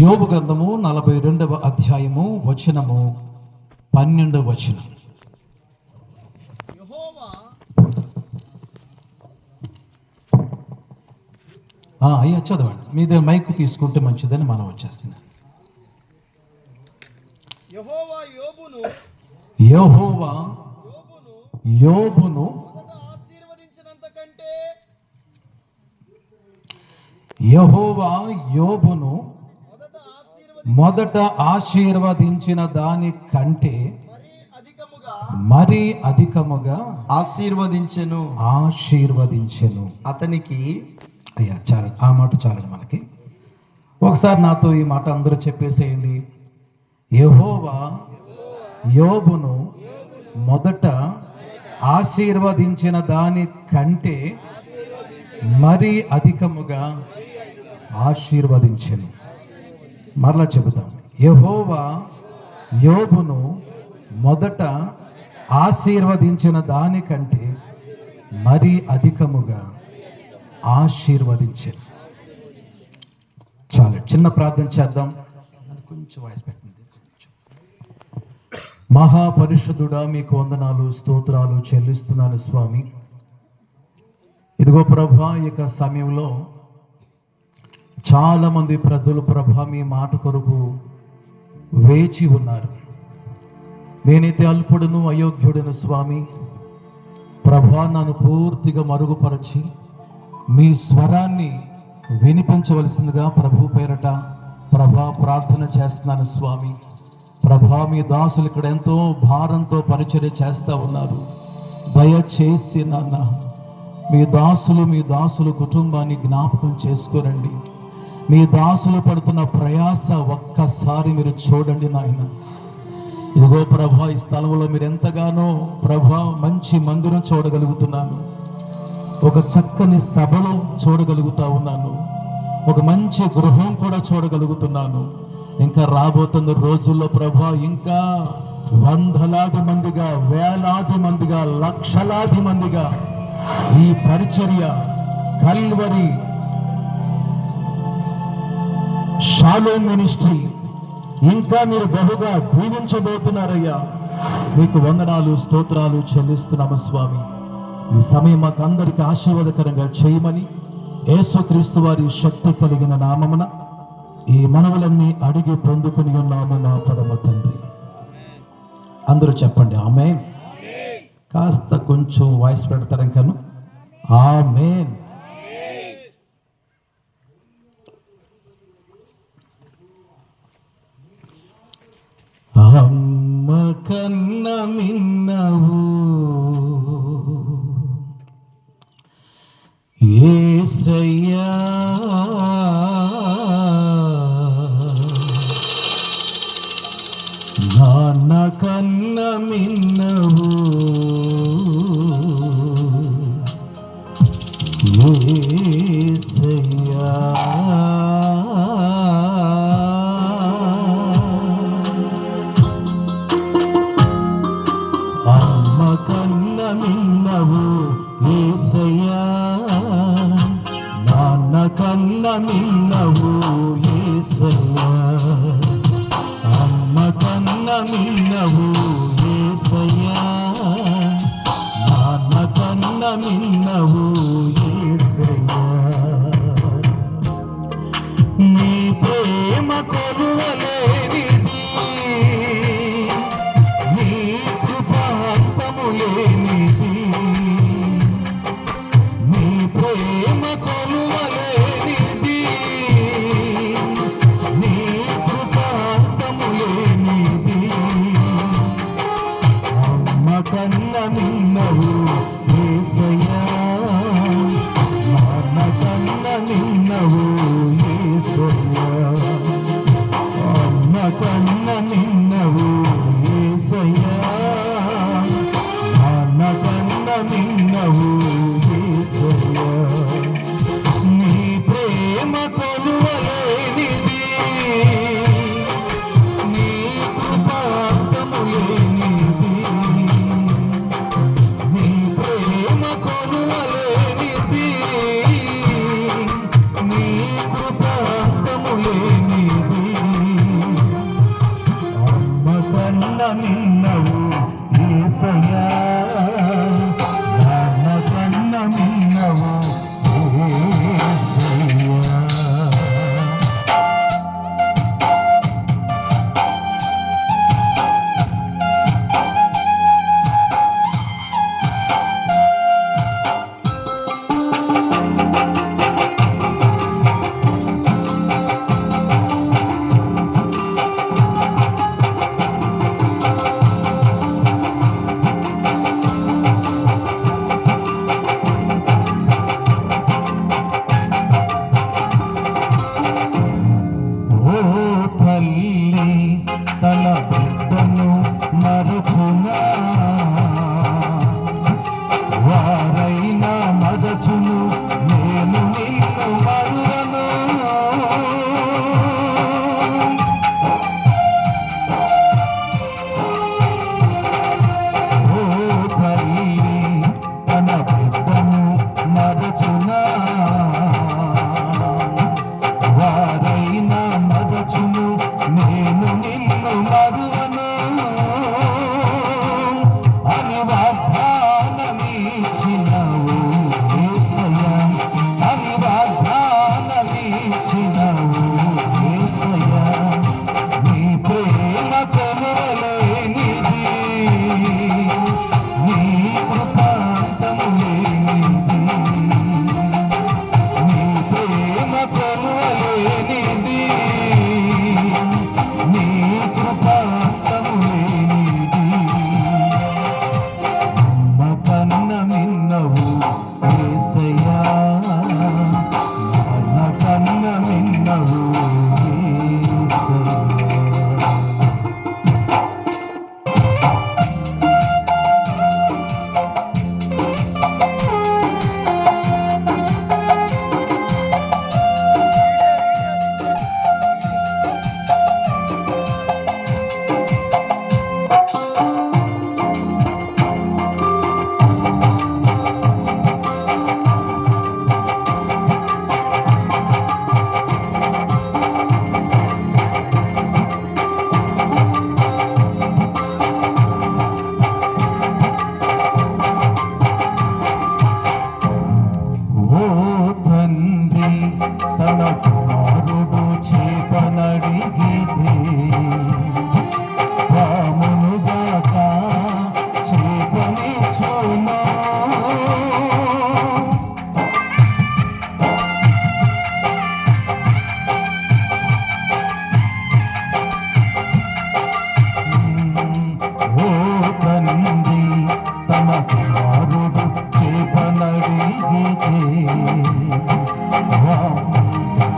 యోబు గ్రంథము 42వ అధ్యాయము వచనము 12వ వచనం. అయ్యా చదవండి, మీ దగ్గర మైక్ తీసుకుంటే మంచిదని మనం వచ్చేస్తున్నాం. యెహోవా యోబును మొదట ఆశీర్వదించిన దాని కంటే మరి అధికముగా ఆశీర్వదించెను అతనికి. అయ్యా చాలు, ఆ మాట చాలండి మనకి. ఒకసారి నాతో ఈ మాట అందరూ చెప్పేసేయండి. యెహోవా యోబును మొదట ఆశీర్వదించిన దాని కంటే మరి అధికముగా ఆశీర్వదించెను. మరలా చెబుతాం. యెహోవా యోబును మొదట ఆశీర్వదించిన దానికంటే మరి అధికముగా ఆశీర్వదించెను. చాలు, చిన్న ప్రార్థన చేద్దాం. కొంచెం వాయిస్ పెట్టండి. మహాపరిశుద్ధుడా, మీకు వందనాలు స్తోత్రాలు చెల్లిస్తున్నాను స్వామి. ఇదిగో ప్రభా, ఈ యొక్క సమయంలో చాలా మంది ప్రజలు ప్రభా మీ మాట కొరకు వేచి ఉన్నారు. నేనైతే అల్పుడును అయోగ్యుడును స్వామి. ప్రభా, నన్ను పూర్తిగా మరుగుపరచి మీ స్వరాన్ని వినిపించవలసిందిగా ప్రభు పేరట ప్రభా ప్రార్థన చేస్తున్నాను స్వామి. ప్రభా, మీ దాసులు ఇక్కడ ఎంతో భారంతో పరిచర్య చేస్తూ ఉన్నారు. దయచేసి నాన్న మీ దాసులు కుటుంబాన్ని జ్ఞాపకం చేసుకోరండి. మీ దాసులు పడుతున్న ప్రయాస ఒక్కసారి మీరు చూడండి నాయన. ఇదిగో ప్రభా, ఈ స్థలంలో మీరు ఎంతగానో ప్రభా మంచి మందిరం చూడగలుగుతున్నాను, ఒక చక్కని సభలో చూడగలుగుతా ఉన్నాను, ఒక మంచి గృహం కూడా చూడగలుగుతున్నాను. ఇంకా రాబోతున్న రోజుల్లో ప్రభా ఇంకా వందలాది మందిగా, వేలాది మందిగా, లక్షలాది మందిగా ఈ పరిచర్య కల్వరి షాలోమ్ మినిస్ట్రీ ఇంకా మీరు బహుగా దీవించబోతున్నారయ్యా. మీకు వందనాలు స్తోత్రాలు చెల్లిస్తున్నాము స్వామి. ఈ సమయం మాకు అందరికి ఆశీర్వాదకరంగా చేయమని యేసుక్రీస్తు వారి శక్తి కలిగిన నామమున ఈ మనవులన్నీ అడిగి పొందుకుని ఉన్నాము నా పరమ తండ్రి. అందరూ చెప్పండి ఆమేన్. కాస్త కొంచెం వాయిస్ పెడతారు ఇంకాను. ఆమేన్. అమ్మ కన్న మిన్నవు యేసయ్యా, నాన్న కన్న మిన్నవు యేసయ్యా. అమ్మ కన్న మిన్నవు యేసయ్యా, నాన్న కన్న మిన్నవు యేసయ్యా. అమ్మ కన్న మిన్నవు యేసయ్యా, నాన్న కన్న మిన్నవు యేసయ్యా. నీ ప్రేమ కొలువలేనిది, నీ కృప అంతము లేనిది. నీ ప్రేమ కొలువలేనిది, నీ కృప అంతము లేనిది. అమ్మ కన్న మిన్నవు యేసయ్యా,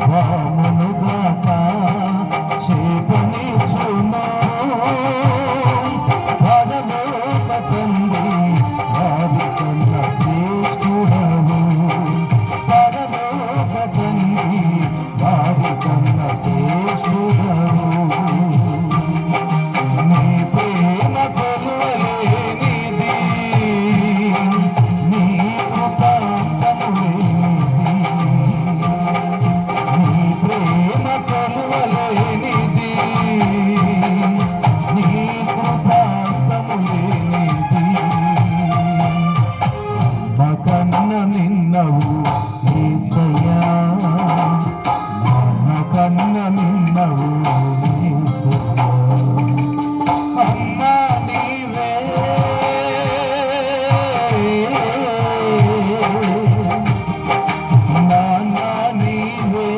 వామునుగాక చేపనిచ్చును పరలోక తండ్రి వారికన్న శ్రేష్ఠుడవు పరలోక తండ్రి వారికన్న శ్రేష్ఠుడవు నీ ప్రేమ కొలువలేనిది నీ కృప అంతములేనిది నీ ప్రేమ కొలువలేనిది నీ కృప అంతములేనిది మకన్న నిన్నవు యేసయ్యా మకన్న నిన్నవు యేసయ్యా అమ్మా నీవే నాన్న నీవే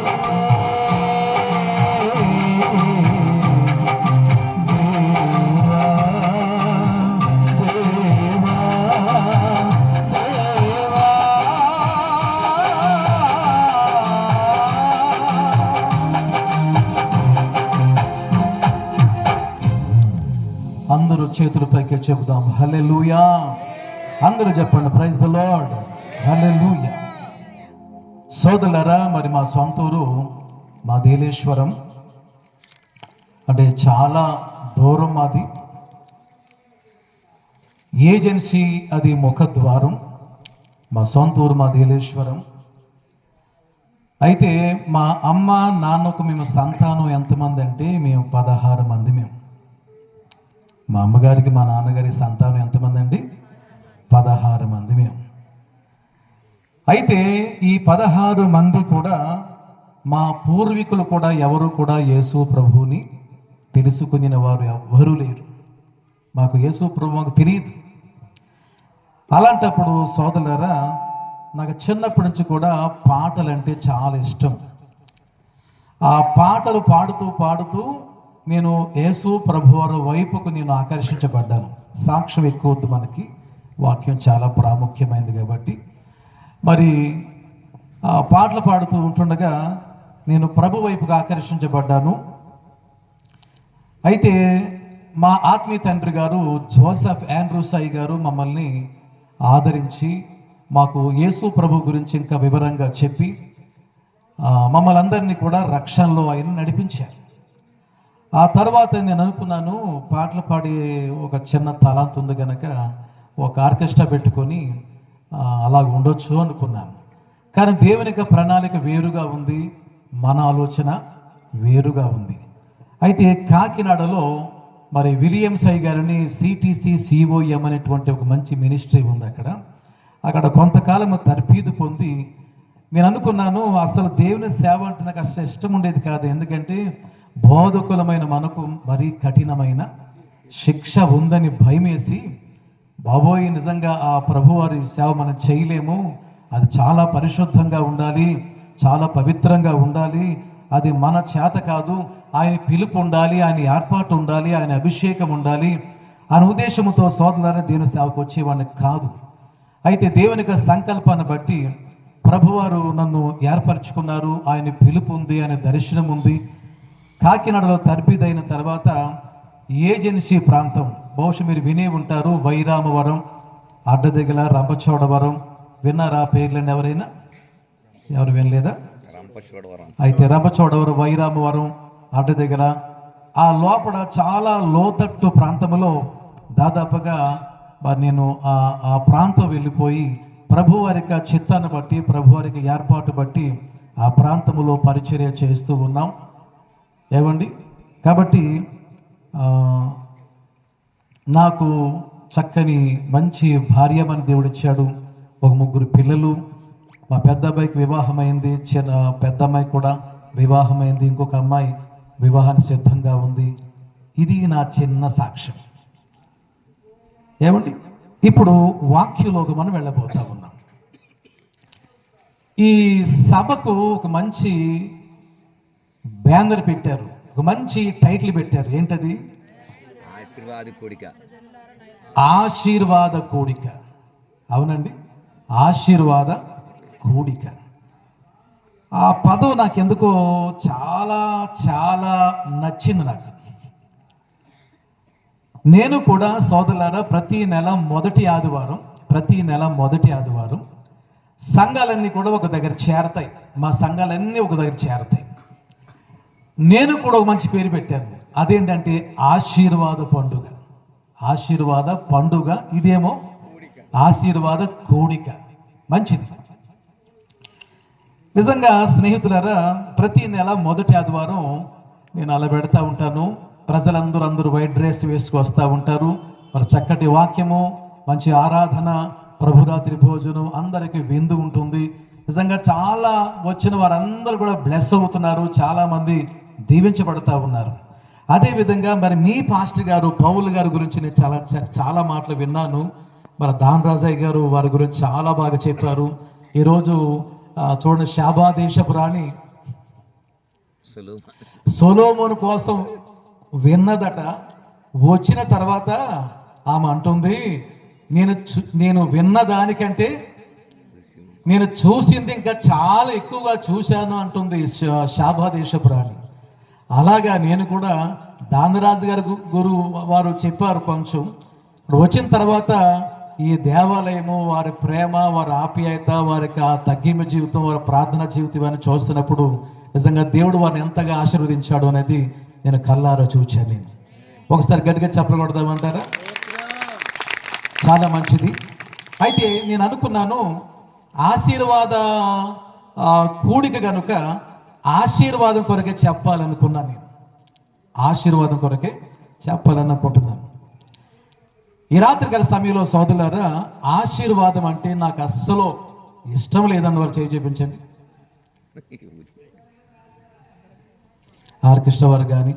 దేవా దేవా అందరూ చేతుల పైకి చెబుదాం హల్లెలూయా. అందరూ చెప్పండి ప్రైజ్ ద లార్డ్, హల్లెలూయా. సోదరులారా, మరి మా సొంత ఊరు మా దేలేశ్వరం, అంటే చాలా దూరం. మాది ఏజెన్సీ, అది ముఖద్వారం. మా సొంత ఊరు మా దేలేశ్వరం. అయితే మా అమ్మ నాన్నకు మేము సంతానం ఎంతమంది అంటే మేము 16 మంది. మేము మా అమ్మగారికి మా నాన్నగారికి సంతానం ఎంతమంది అండి? 16 మంది మేము. అయితే ఈ 16 మంది కూడా మా పూర్వీకులు కూడా ఎవరు కూడా యేసు ప్రభువుని తెలుసుకుని వారు ఎవ్వరూ లేరు. మాకు యేసు ప్రభు మాకు తెలియదు. అలాంటప్పుడు సోదరులారా, నాకు చిన్నప్పటి నుంచి కూడా పాటలంటే చాలా ఇష్టం. ఆ పాటలు పాడుతూ పాడుతూ నేను యేసు ప్రభువారి వైపుకు నేను ఆకర్షించబడ్డాను. సాక్ష్యం ఎక్కువ వద్దు, మనకి వాక్యం చాలా ప్రాముఖ్యమైనది కాబట్టి. మరి ఆ పాటలు పాడుతూ ఉంటుండగా నేను ప్రభు వైపుకు ఆకర్షించబడ్డాను. అయితే మా ఆత్మీయ తండ్రి గారు జోసెఫ్ ఆండ్రూసాయి గారు మమ్మల్ని ఆదరించి మాకు యేసు ప్రభు గురించి ఇంకా వివరంగా చెప్పి మమ్మల్ని అందరినీ కూడా రక్షణలో ఆయన నడిపించారు. ఆ తర్వాత నేను అనుకున్నాను, పాటలు పాడే ఒక చిన్న తలాంత్ ఉంది కనుక ఒక ఆర్కెస్ట్రా పెట్టుకొని అలా ఉండొచ్చు అనుకున్నాను. కానీ దేవుని యొక్క ప్రణాళిక వేరుగా ఉంది, మన ఆలోచన వేరుగా ఉంది. అయితే కాకినాడలో మరి విలియమ్స్ అయ్య గారిని సిటీసీ సిఓఎం అనేటువంటి ఒక మంచి మినిస్ట్రీ ఉంది. అక్కడ కొంతకాలం తర్ఫీదు పొంది నేను అనుకున్నాను, అసలు దేవుని సేవ అంటే నాకు అసలు ఇష్టం ఉండేది కాదు. ఎందుకంటే బోధకులమైన మనకు మరీ కఠినమైన శిక్ష ఉందని భయమేసి, బాబోయ్ నిజంగా ఆ ప్రభువారి సేవ మనం చేయలేము, అది చాలా పరిశుద్ధంగా ఉండాలి, చాలా పవిత్రంగా ఉండాలి, అది మన చేత కాదు, ఆయన పిలుపు ఉండాలి, ఆయన ఏర్పాటు ఉండాలి, ఆయన అభిషేకం ఉండాలి అనే ఉద్దేశంతో సోదరులారా దేవుని సేవకు వచ్చేవాడిని కాదు. అయితే దేవుని యొక్క సంకల్పాన్ని బట్టి ప్రభువారు నన్ను ఏర్పరచుకున్నారు. ఆయన పిలుపు ఉంది, ఆయన దర్శనం ఉంది. కాకినాడలో తర్ఫీదైన తర్వాత ఏజెన్సీ ప్రాంతం, బహుశా మీరు వినే ఉంటారు, వైరామవరం, అడ్డదిగల, రంపచోడవరం, విన్నారా పేర్లండి? ఎవరైనా ఎవరు వినలేదా? అయితే రంపచోడవరం, వైరామవరం, అడ్డదిగల ఆ లోపల చాలా లోతట్టు ప్రాంతంలో దాదాపుగా మరి నేను ఆ ప్రాంతం వెళ్ళిపోయి ప్రభువారికి చిత్తాన్ని బట్టి, ప్రభువారికి ఏర్పాటు బట్టి ఆ ప్రాంతంలో పరిచర్య చేస్తూ ఉన్నాం. ఏమండి, కాబట్టి నాకు చక్కని మంచి భార్యమని దేవుడు ఇచ్చాడు. ఒక 3 పిల్లలు. మా పెద్ద అబ్బాయికి వివాహమైంది, పెద్ద అమ్మాయి కూడా వివాహమైంది, ఇంకొక అమ్మాయి వివాహానికి సిద్ధంగా ఉంది. ఇది నా చిన్న సాక్ష్యం. ఏమండి, ఇప్పుడు వాక్యలోకి మనం వెళ్ళబోతా ఉన్నాం. ఈ సభకు ఒక మంచి బ్యానర్ పెట్టారు, ఒక మంచి టైటిల్ పెట్టారు. ఏంటది? ఆశీర్వాద కూడిక. అవునండి, ఆశీర్వాద కూడిక. ఆ పదం నాకెందుకో చాలా చాలా నచ్చింది నాకు. నేను కూడా సోదరులారా ప్రతి నెల మొదటి ఆదివారం సంఘాలన్నీ కూడా ఒక దగ్గర చేరతాయి. మా సంఘాలన్నీ ఒక దగ్గర చేరతాయి. నేను కూడా ఒక మంచి పేరు పెట్టాను. అదేంటంటే ఆశీర్వాద పండుగ. ఇదేమో ఆశీర్వాద కూడిక. మంచిది. నిజంగా స్నేహితులారా, ప్రతి నెల మొదటి ఆదివారం నేను అలా పెడతా ఉంటాను. ప్రజలందరూ వైట్ డ్రెస్ వేసుకొస్తూ ఉంటారు. మరి చక్కటి వాక్యము, మంచి ఆరాధన, ప్రభురాత్రి భోజనం, అందరికీ విందు ఉంటుంది. నిజంగా చాలా వచ్చిన వారందరూ కూడా బ్లెస్ అవుతున్నారు. చాలామంది దీవించబడతా ఉన్నారు. అదేవిధంగా మరి మీ పాస్టర్ గారు పౌలు గారి గురించి నేను చాలా మాటలు విన్నాను. మరి దాన్ రాజయ్య గారు వారి గురించి చాలా బాగా చెప్పారు. ఈరోజు చూడండి, శాబా దేశపు రాణి సొలొమోను కోసం విన్నదట. వచ్చిన తర్వాత ఆమె అంటుంది, నేను విన్న దానికంటే నేను చూసింది ఇంకా చాలా ఎక్కువగా చూశాను అంటుంది శాబా దేశపు రాణి. అలాగా నేను కూడా దానరాజు గారి వారు చెప్పారు కొంచెం. వచ్చిన తర్వాత ఈ దేవాలయము, వారి ప్రేమ, వారి ఆప్యాయత, వారికి ఆ తగ్గింపు జీవితం, వారి ప్రార్థన జీవితం ఇవన్నీ చూస్తున్నప్పుడు నిజంగా దేవుడు వారిని ఎంతగా ఆశీర్వదించాడు అనేది నేను కళ్ళారా చూచాను. నేను ఒకసారి గట్టిగా చెప్పలు కొడదామంటారా? చాలా మంచిది. అయితే నేను అనుకున్నాను, ఆశీర్వాద కూడిక కనుక ఆశీర్వాదం కొరకే చెప్పాలనుకున్నాను. నేను ఆశీర్వాదం కొరకే చెప్పాలనుకుంటున్నాను. ఈ రాత్రి గల సమయంలో సోదరులారా, ఆశీర్వాదం అంటే నాకు అస్సలు ఇష్టం లేదన్న వారు చేయి చూపించండి. ఆర్కెస్ట్రా వారు కానీ,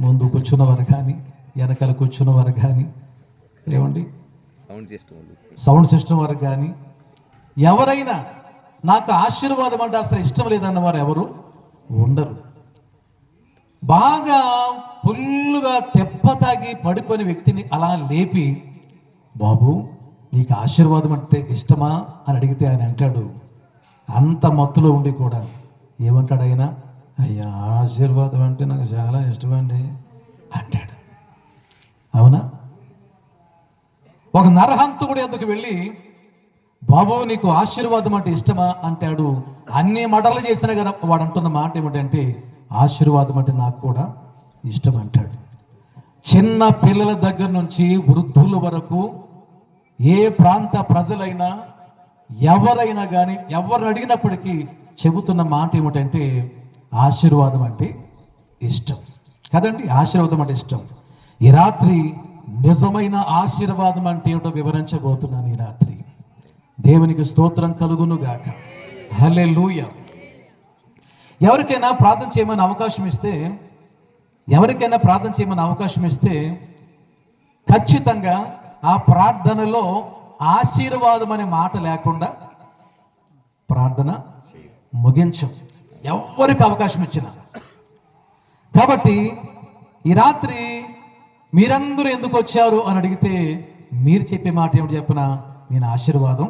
ముందు కూర్చున్నవారు కానీ, వెనకాల కూర్చున్నవారు కానీ, ఏమండి సౌండ్ సిస్టమ్ వారు కానీ, ఎవరైనా నాకు ఆశీర్వాదం అంటే అసలు ఇష్టం లేదన్న వారు ఎవరు ఉండరు. బాగా ఫుల్లుగా తెప్ప తాగి పడిపోయిన వ్యక్తిని అలా లేపి, బాబు నీకు ఆశీర్వాదం అంటే ఇష్టమా అని అడిగితే ఆయన అంటాడు, అంత మత్తులో ఉండి కూడా ఏమంటాడు ఆయన, అయ్యా ఆశీర్వాదం అంటే నాకు చాలా ఇష్టమండి అంటాడు. అవునా? ఒక నరహంతకుడు ఎందుకు వెళ్ళి, బాబు నీకు ఆశీర్వాదం అంటే ఇష్టమా అంటాడు. అన్ని మడలు చేసినా కదా వాడు అంటున్న మాట ఏమిటంటే, ఆశీర్వాదం అంటే నాకు కూడా ఇష్టం అంటాడు. చిన్న పిల్లల దగ్గర నుంచి వృద్ధుల వరకు ఏ ప్రాంత ప్రజలైనా ఎవరైనా కానీ ఎవరిని అడిగినప్పటికీ చెబుతున్న మాట ఏమిటంటే ఆశీర్వాదం అంటే ఇష్టం కదండి. ఆశీర్వాదం అంటే ఇష్టం. ఈ రాత్రి నిజమైన ఆశీర్వాదం అంటే ఏమిటో వివరించబోతున్నాను. ఈ రాత్రి దేవునికి స్తోత్రం కలుగును గాక. హల్లెలూయా. ఎవరికైనా ప్రార్థన చేయమని అవకాశం ఇస్తే ఖచ్చితంగా ఆ ప్రార్థనలో ఆశీర్వాదం అనే మాట లేకుండా ప్రార్థన ముగించం, ఎవరికి అవకాశం ఇచ్చినా. కాబట్టి ఈ రాత్రి మీరందరూ ఎందుకు వచ్చారు అని అడిగితే మీరు చెప్పే మాట ఏమిటి చెప్పినా, నేను ఆశీర్వాదం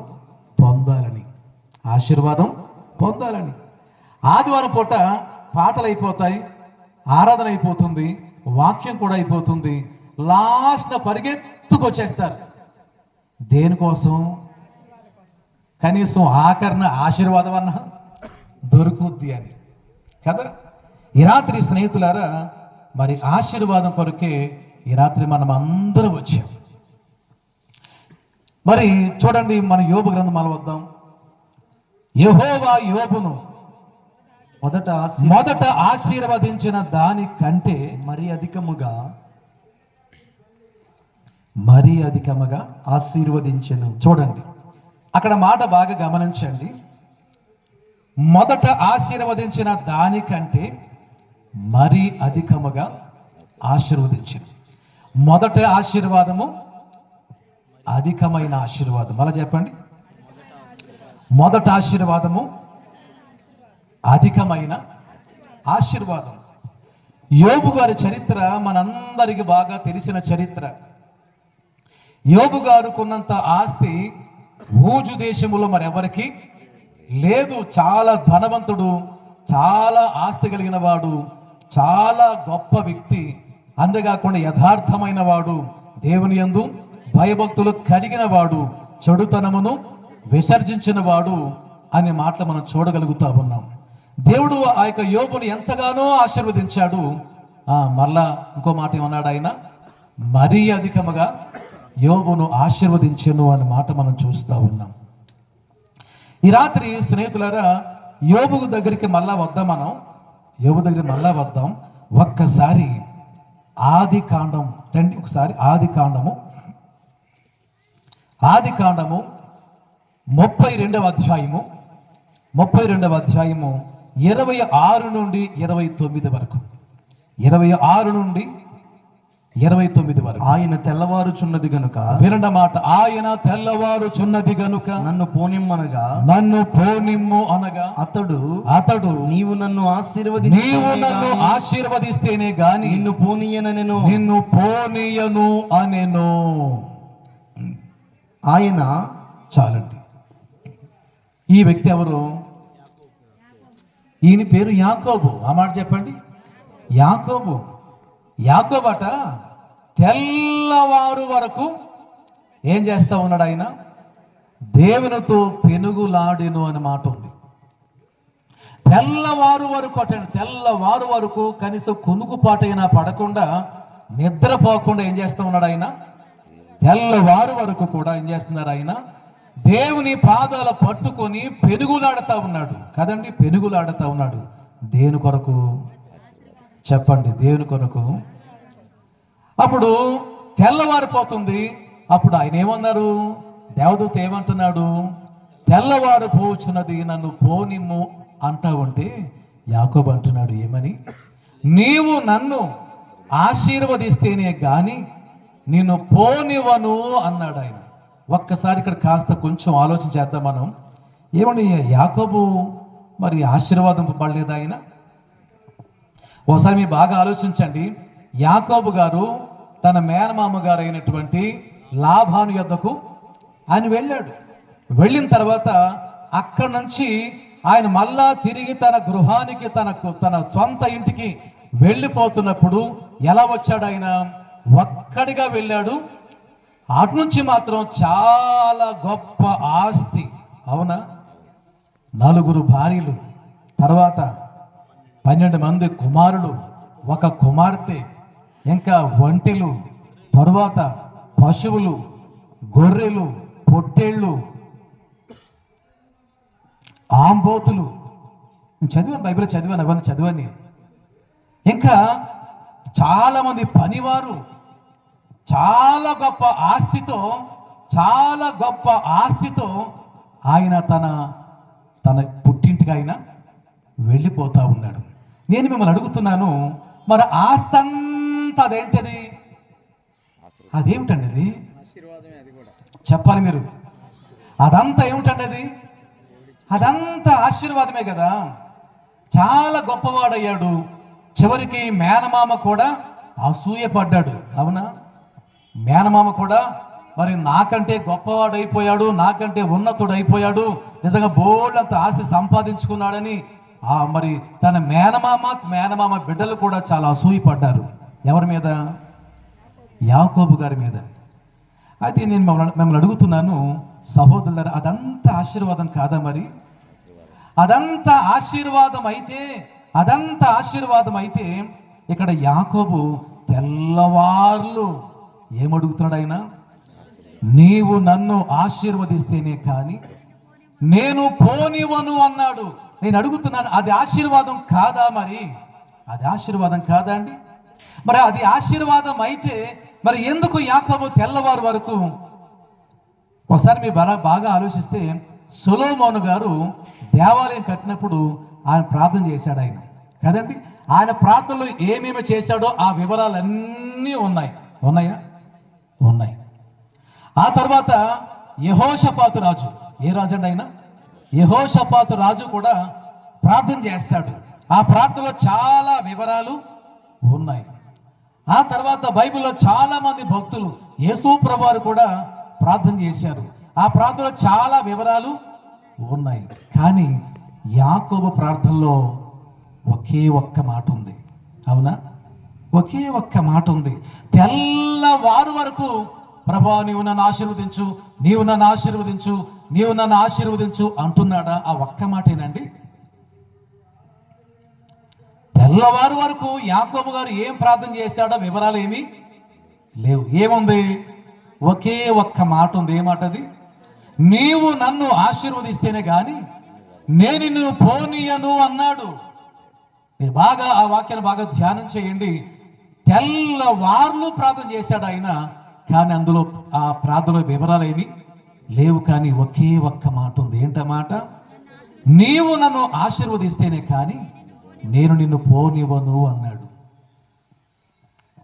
పొందాలని. ఆదివారం పూట పాటలు అయిపోతాయి, ఆరాధన అయిపోతుంది, వాక్యం కూడా అయిపోతుంది. లాస్ట్ పరిగెత్తుకొచ్చేస్తారు. దేనికోసం? కనీసం ఆఖరణ ఆశీర్వాదం అన్నా దొరుకుద్ది అని కదా. ఈ రాత్రి స్నేహితులారా, మరి ఆశీర్వాదం కొరకే ఈ రాత్రి మనం అందరం వచ్చాం. మరి చూడండి, మన యోబు గ్రంథం మనం వద్దాం. యెహోవా యోబును మొదట ఆశీర్వదించిన దానికంటే మరీ అధికముగా ఆశీర్వదించెను. చూడండి, అక్కడ మాట బాగా గమనించండి. మొదట ఆశీర్వదించిన దానికంటే మరీ అధికముగా ఆశీర్వదించెను. మొదట ఆశీర్వాదము అధికమైన ఆశీర్వాదం. అలా చెప్పండి. మొదట ఆశీర్వాదము అధికమైన ఆశీర్వాదం. యోబు గారి చరిత్ర మనందరికి బాగా తెలిసిన చరిత్ర. యోబు గారు కొన్నంత ఆస్తి ఊజు దేశములో మరెవరికి లేదు, చాలా ధనవంతుడు, చాలా ఆస్తి కలిగిన వాడు, చాలా గొప్ప వ్యక్తి, అంతేకాకుండా యథార్థమైన వాడు, దేవుని యందు భయభక్తులు కలిగిన వాడు, చెడుతనమును విసర్జించిన వాడు అనే మాటలు మనం చూడగలుగుతా ఉన్నాం. దేవుడు ఆ యొక్క యోబుని ఎంతగానో ఆశీర్వదించాడు. మళ్ళా ఇంకో మాట ఏమన్నాడు ఆయన, మరీ అధికముగా యోబును ఆశీర్వదించెను అనే మాట మనం చూస్తూ ఉన్నాం. ఈ రాత్రి స్నేహితులారా, యోబు దగ్గరికి మళ్ళా వద్దాం. యోబు దగ్గరికి మళ్ళా వద్దాం. ఒక్కసారి ఆది కాండం రండి, ఒకసారి ఆది కాండము 32వ అధ్యాయము 26 నుండి 29 వరకు. 26 నుండి 29 వరకు. ఆయన తెల్లవారుచున్నది గనుక, వినండి మాట, ఆయన తెల్లవారుచున్నది గనుక నన్ను పోనిమ్ము అనగా అతడు నీవు నన్ను ఆశీర్వదిస్తేనే గాని నిన్ను పోనీయను అనెను. ఆయన చాలండి. ఈ వ్యక్తి ఎవరు? ఈయన పేరు యాకోబు. ఆ మాట చెప్పండి. యాకోబట తెల్లవారు వరకు ఏం చేస్తా ఉన్నాడు? ఆయన దేవునితో పెనుగులాడెను అనే మాట ఉంది. తెల్లవారు వరకు కనీసం కొనుగుపాటైనా పడకుండా, నిద్రపోకుండా ఏం చేస్తూ ఉన్నాడు ఆయన? తెల్లవారు వరకు కూడా ఏం చేస్తున్నారు? ఆయన దేవుని పాదాల పట్టుకొని పెనుగులాడుతూ ఉన్నాడు కదండి. పెనుగులాడుతూ ఉన్నాడు. దేని కొరకు చెప్పండి? దేవుని కొరకు. అప్పుడు తెల్లవారిపోతుంది. అప్పుడు ఆయన ఏమన్నారు? దేవదూత ఏమంటున్నాడు? తెల్లవారు పోచున్నది, నన్ను పోనిమ్ము అంటా ఉంటే యాకోబు అంటున్నాడు ఏమని? నీవు నన్ను ఆశీర్వదిస్తేనే గాని నిన్ను పోనివ్వను అన్నాడు ఆయన. ఒక్కసారి ఇక్కడ కాస్త కొంచెం ఆలోచన చేద్దాం మనం. ఏమని యాకోబు మరి ఆశీర్వాదం పడలేదు ఆయన? ఒకసారి మీరు బాగా ఆలోచించండి. యాకోబు గారు తన మేనమామ గారు అయినటువంటి లాబాను యొద్దకు ఆయన వెళ్ళాడు. వెళ్ళిన తర్వాత అక్కడి నుంచి ఆయన మళ్ళా తిరిగి తన గృహానికి, తన సొంత ఇంటికి వెళ్ళిపోతున్నప్పుడు ఎలా వచ్చాడు? ఆయన ఒక్కడిగా వెళ్ళాడు. అటు నుంచి మాత్రం చాలా గొప్ప ఆస్తి, అవునా? 4 భార్యలు, తర్వాత 12 మంది కుమారులు, 1 కుమార్తె, ఇంకా ఒంటెలు, తరువాత పశువులు, గొర్రెలు, పొట్టేళ్ళు, ఆంబోతులు. చదివాను, బైబిల్ చదివాను, అవన్నీ చదివాను. ఇంకా చాలా మంది పనివారు, చాలా గొప్ప ఆస్తితో ఆయన తన పుట్టింటికి ఆయన వెళ్ళిపోతా ఉన్నాడు. నేను మిమ్మల్ని అడుగుతున్నాను, మరి ఆస్తి అంతా అదేంటది? అదేమిటండి అది? చెప్పాలి మీరు. అదంతా ఏమిటండి అది? అదంతా ఆశీర్వాదమే కదా. చాలా గొప్పవాడయ్యాడు. చివరికి మేనమామ కూడా అసూయపడ్డాడు, అవునా? మేనమామ కూడా మరి నాకంటే గొప్పవాడైపోయాడు, నాకంటే ఉన్నతుడైపోయాడు, నిజంగా బోళ్ళంత ఆస్తి సంపాదించుకున్నాడని మరి తన మేనమామ బిడ్డలు కూడా చాలా అసూయపడ్డారు. ఎవరి మీద? యాకోబు గారి మీద. అయితే నేను మిమ్మల్ని అడుగుతున్నాను సహోదరులారా, అదంతా ఆశీర్వాదం కాదా? మరి అదంతా ఆశీర్వాదం అయితే ఇక్కడ యాకోబు తెల్లవార్లు ఏమడుగుతున్నాడు? ఆయన నీవు నన్ను ఆశీర్వదిస్తేనే కానీ నేను పోనివ్వను అన్నాడు. నేను అడుగుతున్నాను, అది ఆశీర్వాదం కాదా? మరి అది ఆశీర్వాదం కాదా అండి? మరి అది ఆశీర్వాదం అయితే మరి ఎందుకు యాకోబు తెల్లవారు వరకు? ఒకసారి మీరు బాగా ఆలోచిస్తే సొలొమోను గారు దేవాలయం కట్టినప్పుడు ఆయన ప్రార్థన చేశాడు ఆయన కదండి. ఆయన ప్రార్థనలో ఏమేమి చేశాడో ఆ వివరాలన్నీ ఉన్నాయా? ఉన్నాయి. ఆ తర్వాత యెహోషాపాతు రాజు, ఏ రాజు అండి ఆయన? యెహోషాపాతు రాజు కూడా ప్రార్థన చేస్తాడు. ఆ ప్రార్థనలో చాలా వివరాలు ఉన్నాయి. ఆ తర్వాత బైబిల్లో చాలా మంది భక్తులు, యేసు ప్రభువారు కూడా ప్రార్థన చేశారు. ఆ ప్రార్థనలో చాలా వివరాలు ఉన్నాయి. కానీ యాకోబు ప్రార్థనలో ఒకే ఒక్క మాట ఉంది. అవునా? ఒకే ఒక్క మాట ఉంది. తెల్లవారు వరకు ప్రభా నీవు నన్ను ఆశీర్వదించు, నీవు నన్ను ఆశీర్వదించు, నీవు నన్ను ఆశీర్వదించు అంటున్నాడా? ఆ ఒక్క మాటేనండి. తెల్లవారు వరకు యాకోబు గారు ఏం ప్రార్థన చేశాడో వివరాలు ఏమీ లేవు. ఏముంది? ఒకే ఒక్క మాట ఉంది. ఏ మాట అది? నీవు నన్ను ఆశీర్వదిస్తేనే గాని నేను నిన్ను పోనీయను అన్నాడు. మీరు బాగా ఆ వాక్యాన్ని బాగా ధ్యానం చేయండి. తెల్లవార్లు ప్రార్థన చేశాడు ఆయన, కానీ అందులో ఆ ప్రార్థన వివరాలు ఏమి లేవు. కానీ ఒకే ఒక్క మాట ఉంది. ఏంటమాట? నీవు నన్ను ఆశీర్వదిస్తేనే కానీ నేను నిన్ను పోనివ్వను అన్నాడు.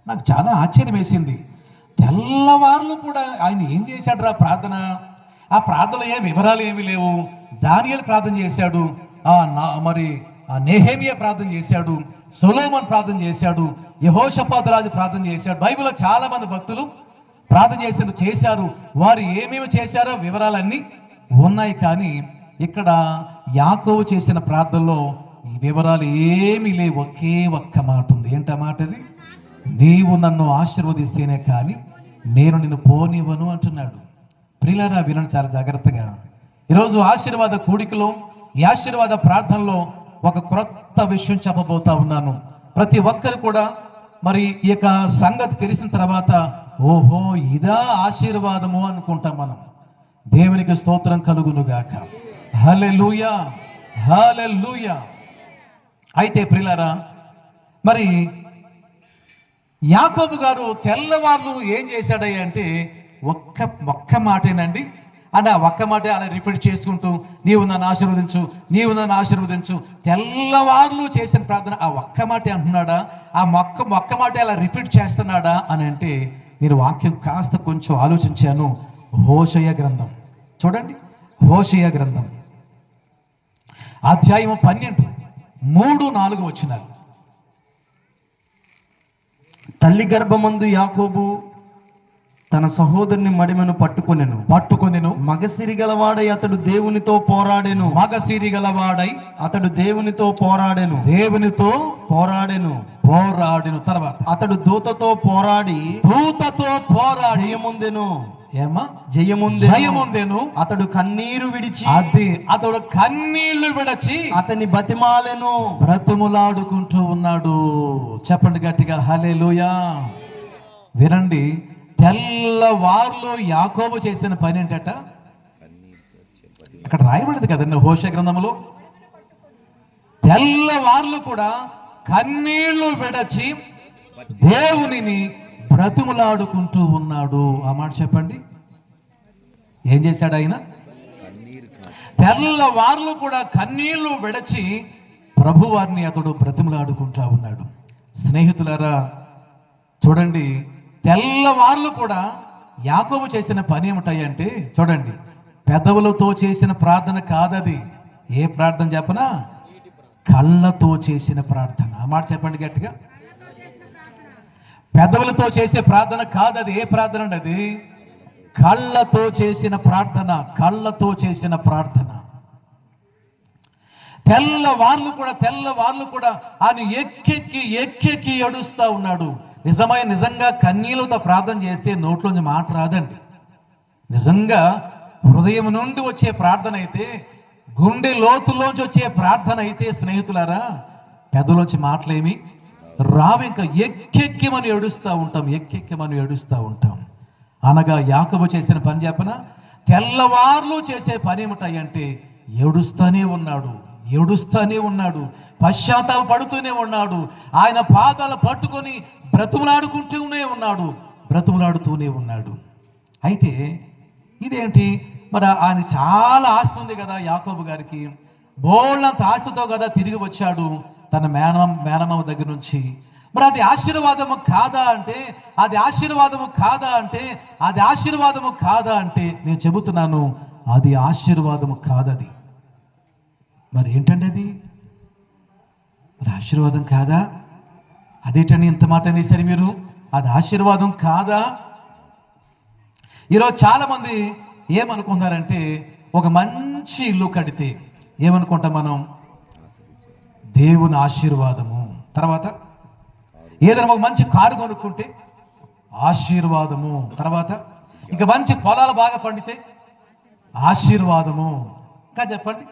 నాకు చాలా ఆశ్చర్యం వేసింది. తెల్లవార్లు కూడా ఆయన ఏం చేశాడు ప్రార్థన? ఆ ప్రార్థనలో ఏ వివరాలు ఏమీ లేవు. దానియేలు ప్రార్థన చేశాడు, మరి నెహెమియా ప్రార్థన చేశాడు, సొలొమోను ప్రార్థన చేశాడు, యెహోషాపాతు రాజు ప్రార్థన చేశాడు. బైబిల్లో చాలా మంది భక్తులు ప్రార్థన చేశారు. వారు ఏమేమి చేశారో వివరాలన్నీ ఉన్నాయి. కానీ ఇక్కడ యాకోబు చేసిన ప్రార్థనలో ఈ వివరాలు ఏమీ లేవు. ఒకే ఒక్క మాట ఉంది. ఏంట మాట అది? నీవు నన్ను ఆశీర్వదిస్తేనే కానీ నేను నిన్ను పోనివ్వను అంటున్నాడు. ప్రియులారా, వినండి చాలా జాగ్రత్తగా. ఈరోజు ఆశీర్వాద కూడికలో, ఈ ఆశీర్వాద ప్రార్థనలో ఒక క్రొత్త విషయం చెప్పబోతా ఉన్నాను. ప్రతి ఒక్కరు కూడా మరి ఈ యొక్క సంగతి తెలిసిన తర్వాత ఓహో ఇదా ఆశీర్వాదము అనుకుంటాం మనం. దేవునికి స్తోత్రం కలుగునుగాక. హల్లెలూయా, హల్లెలూయా. అయితే ప్రియులారా, మరి యాకోబు గారు తెల్లవార్లు ఏం చేశాడయ్యా అంటే ఒక్క మాటేనండి. అని ఆ ఒక్క మాట అలా రిపీట్ చేసుకుంటూ నీవు నన్ను ఆశీర్వదించు, నీవు నన్ను ఆశీర్వదించు, తెల్లవార్లు చేసిన ప్రార్థన ఆ ఒక్క మాటే అంటున్నాడా? ఆ ఒక్క మాట అలా రిపీట్ చేస్తున్నాడా అని అంటే నేను వాక్యం కాస్త కొంచెం ఆలోచించాను. హోషేయ గ్రంథం చూడండి. హోషేయ గ్రంథం అధ్యాయం 12, 3-4 వచనాలు. తల్లి గర్భమందు యాకోబు తన సహోదరుని మడిమెను పట్టుకొనెను. మగసిరి గలవాడై అతడు దేవునితో పోరాడెను. తర్వాత అతడు దూతతో పోరాడి జయముందెను. అతడు కన్నీరు విడిచి అతని బతిమాలెను, బ్రతిములాడుకుంటూ ఉన్నాడు. చెప్పండి గట్టిగా హల్లెలూయా. వినండి, తెల్లవార్లు యాకోబు చేసిన పని ఏంటట? అక్కడ రాయబడింది కదండి హోషేయ గ్రంథంలో. తెల్లవార్లు కూడా కన్నీళ్లు విడచి దేవునిని బ్రతిములాడుకుంటూ ఉన్నాడు. ఆ మాట చెప్పండి. ఏం చేశాడు ఆయన? తెల్లవార్లు కూడా కన్నీళ్లు విడచి ప్రభువారిని అతడు బ్రతిములాడుకుంటూ ఉన్నాడు. స్నేహితులారా చూడండి, తెల్లవార్లు కూడా యాకోబు చేసిన పని ఏమిటాయంటే చూడండి, పెదవులతో చేసిన ప్రార్థన కాదది. ఏ ప్రార్థన చెప్పనా? కళ్ళతో చేసిన ప్రార్థన. ఆ మాట చెప్పండి గట్టిగా. పెదవులతో చేసే ప్రార్థన కాదది. ఏ ప్రార్థన అండి అది? కళ్ళతో చేసిన ప్రార్థన. కళ్ళతో చేసిన ప్రార్థన. తెల్లవార్లు కూడా ఆయన ఎక్కెక్కి ఏడుస్తా ఉన్నాడు. నిజంగా కన్నీళ్ళతో ప్రార్థన చేస్తే నోట్లోంచి మాట రాదండి. నిజంగా హృదయం నుండి వచ్చే ప్రార్థన అయితే, గుండె లోతులోంచి వచ్చే ప్రార్థన అయితే స్నేహితులారా, పెదలోంచి మాటలేమి రావు. ఇంకా ఎక్కెక్కిమని ఏడుస్తూ ఉంటాం. అనగా యాకోబు చేసిన పని చెప్పన, తెల్లవార్లు చేసే పని ఏమిటాయంటే ఏడుస్తూనే ఉన్నాడు, పశ్చాత్తాప పడుతూనే ఉన్నాడు. ఆయన పాదాలు పట్టుకొని బ్రతుములాడుతూనే ఉన్నాడు. అయితే ఇదేంటి మరి? ఆయన చాలా ఆస్తి ఉంది కదా యాకోబు గారికి. బోళ్ళంత ఆస్తితో కదా తిరిగి వచ్చాడు తన మేనమామ దగ్గర నుంచి. మరి అది ఆశీర్వాదము కాదా అంటే నేను చెబుతున్నాను, అది ఆశీర్వాదము కాదది. మరి ఏంటండి అది? మరి ఆశీర్వాదం కాదా? అదేంటండి ఇంత మాట అనేసరి మీరు? అది ఆశీర్వాదం కాదా? ఈరోజు చాలా మంది ఏమనుకుంటారంటే, ఒక మంచి మంచి ఇల్లు కడితే ఏమనుకుంటాం మనం? దేవుని ఆశీర్వాదము. తర్వాత ఏదైనా ఒక మంచి కారు కొనుక్కుంటే ఆశీర్వాదము. తర్వాత ఇక మంచి పొలాలు బాగా పండితే ఆశీర్వాదము. ఇంకా చెప్పండి,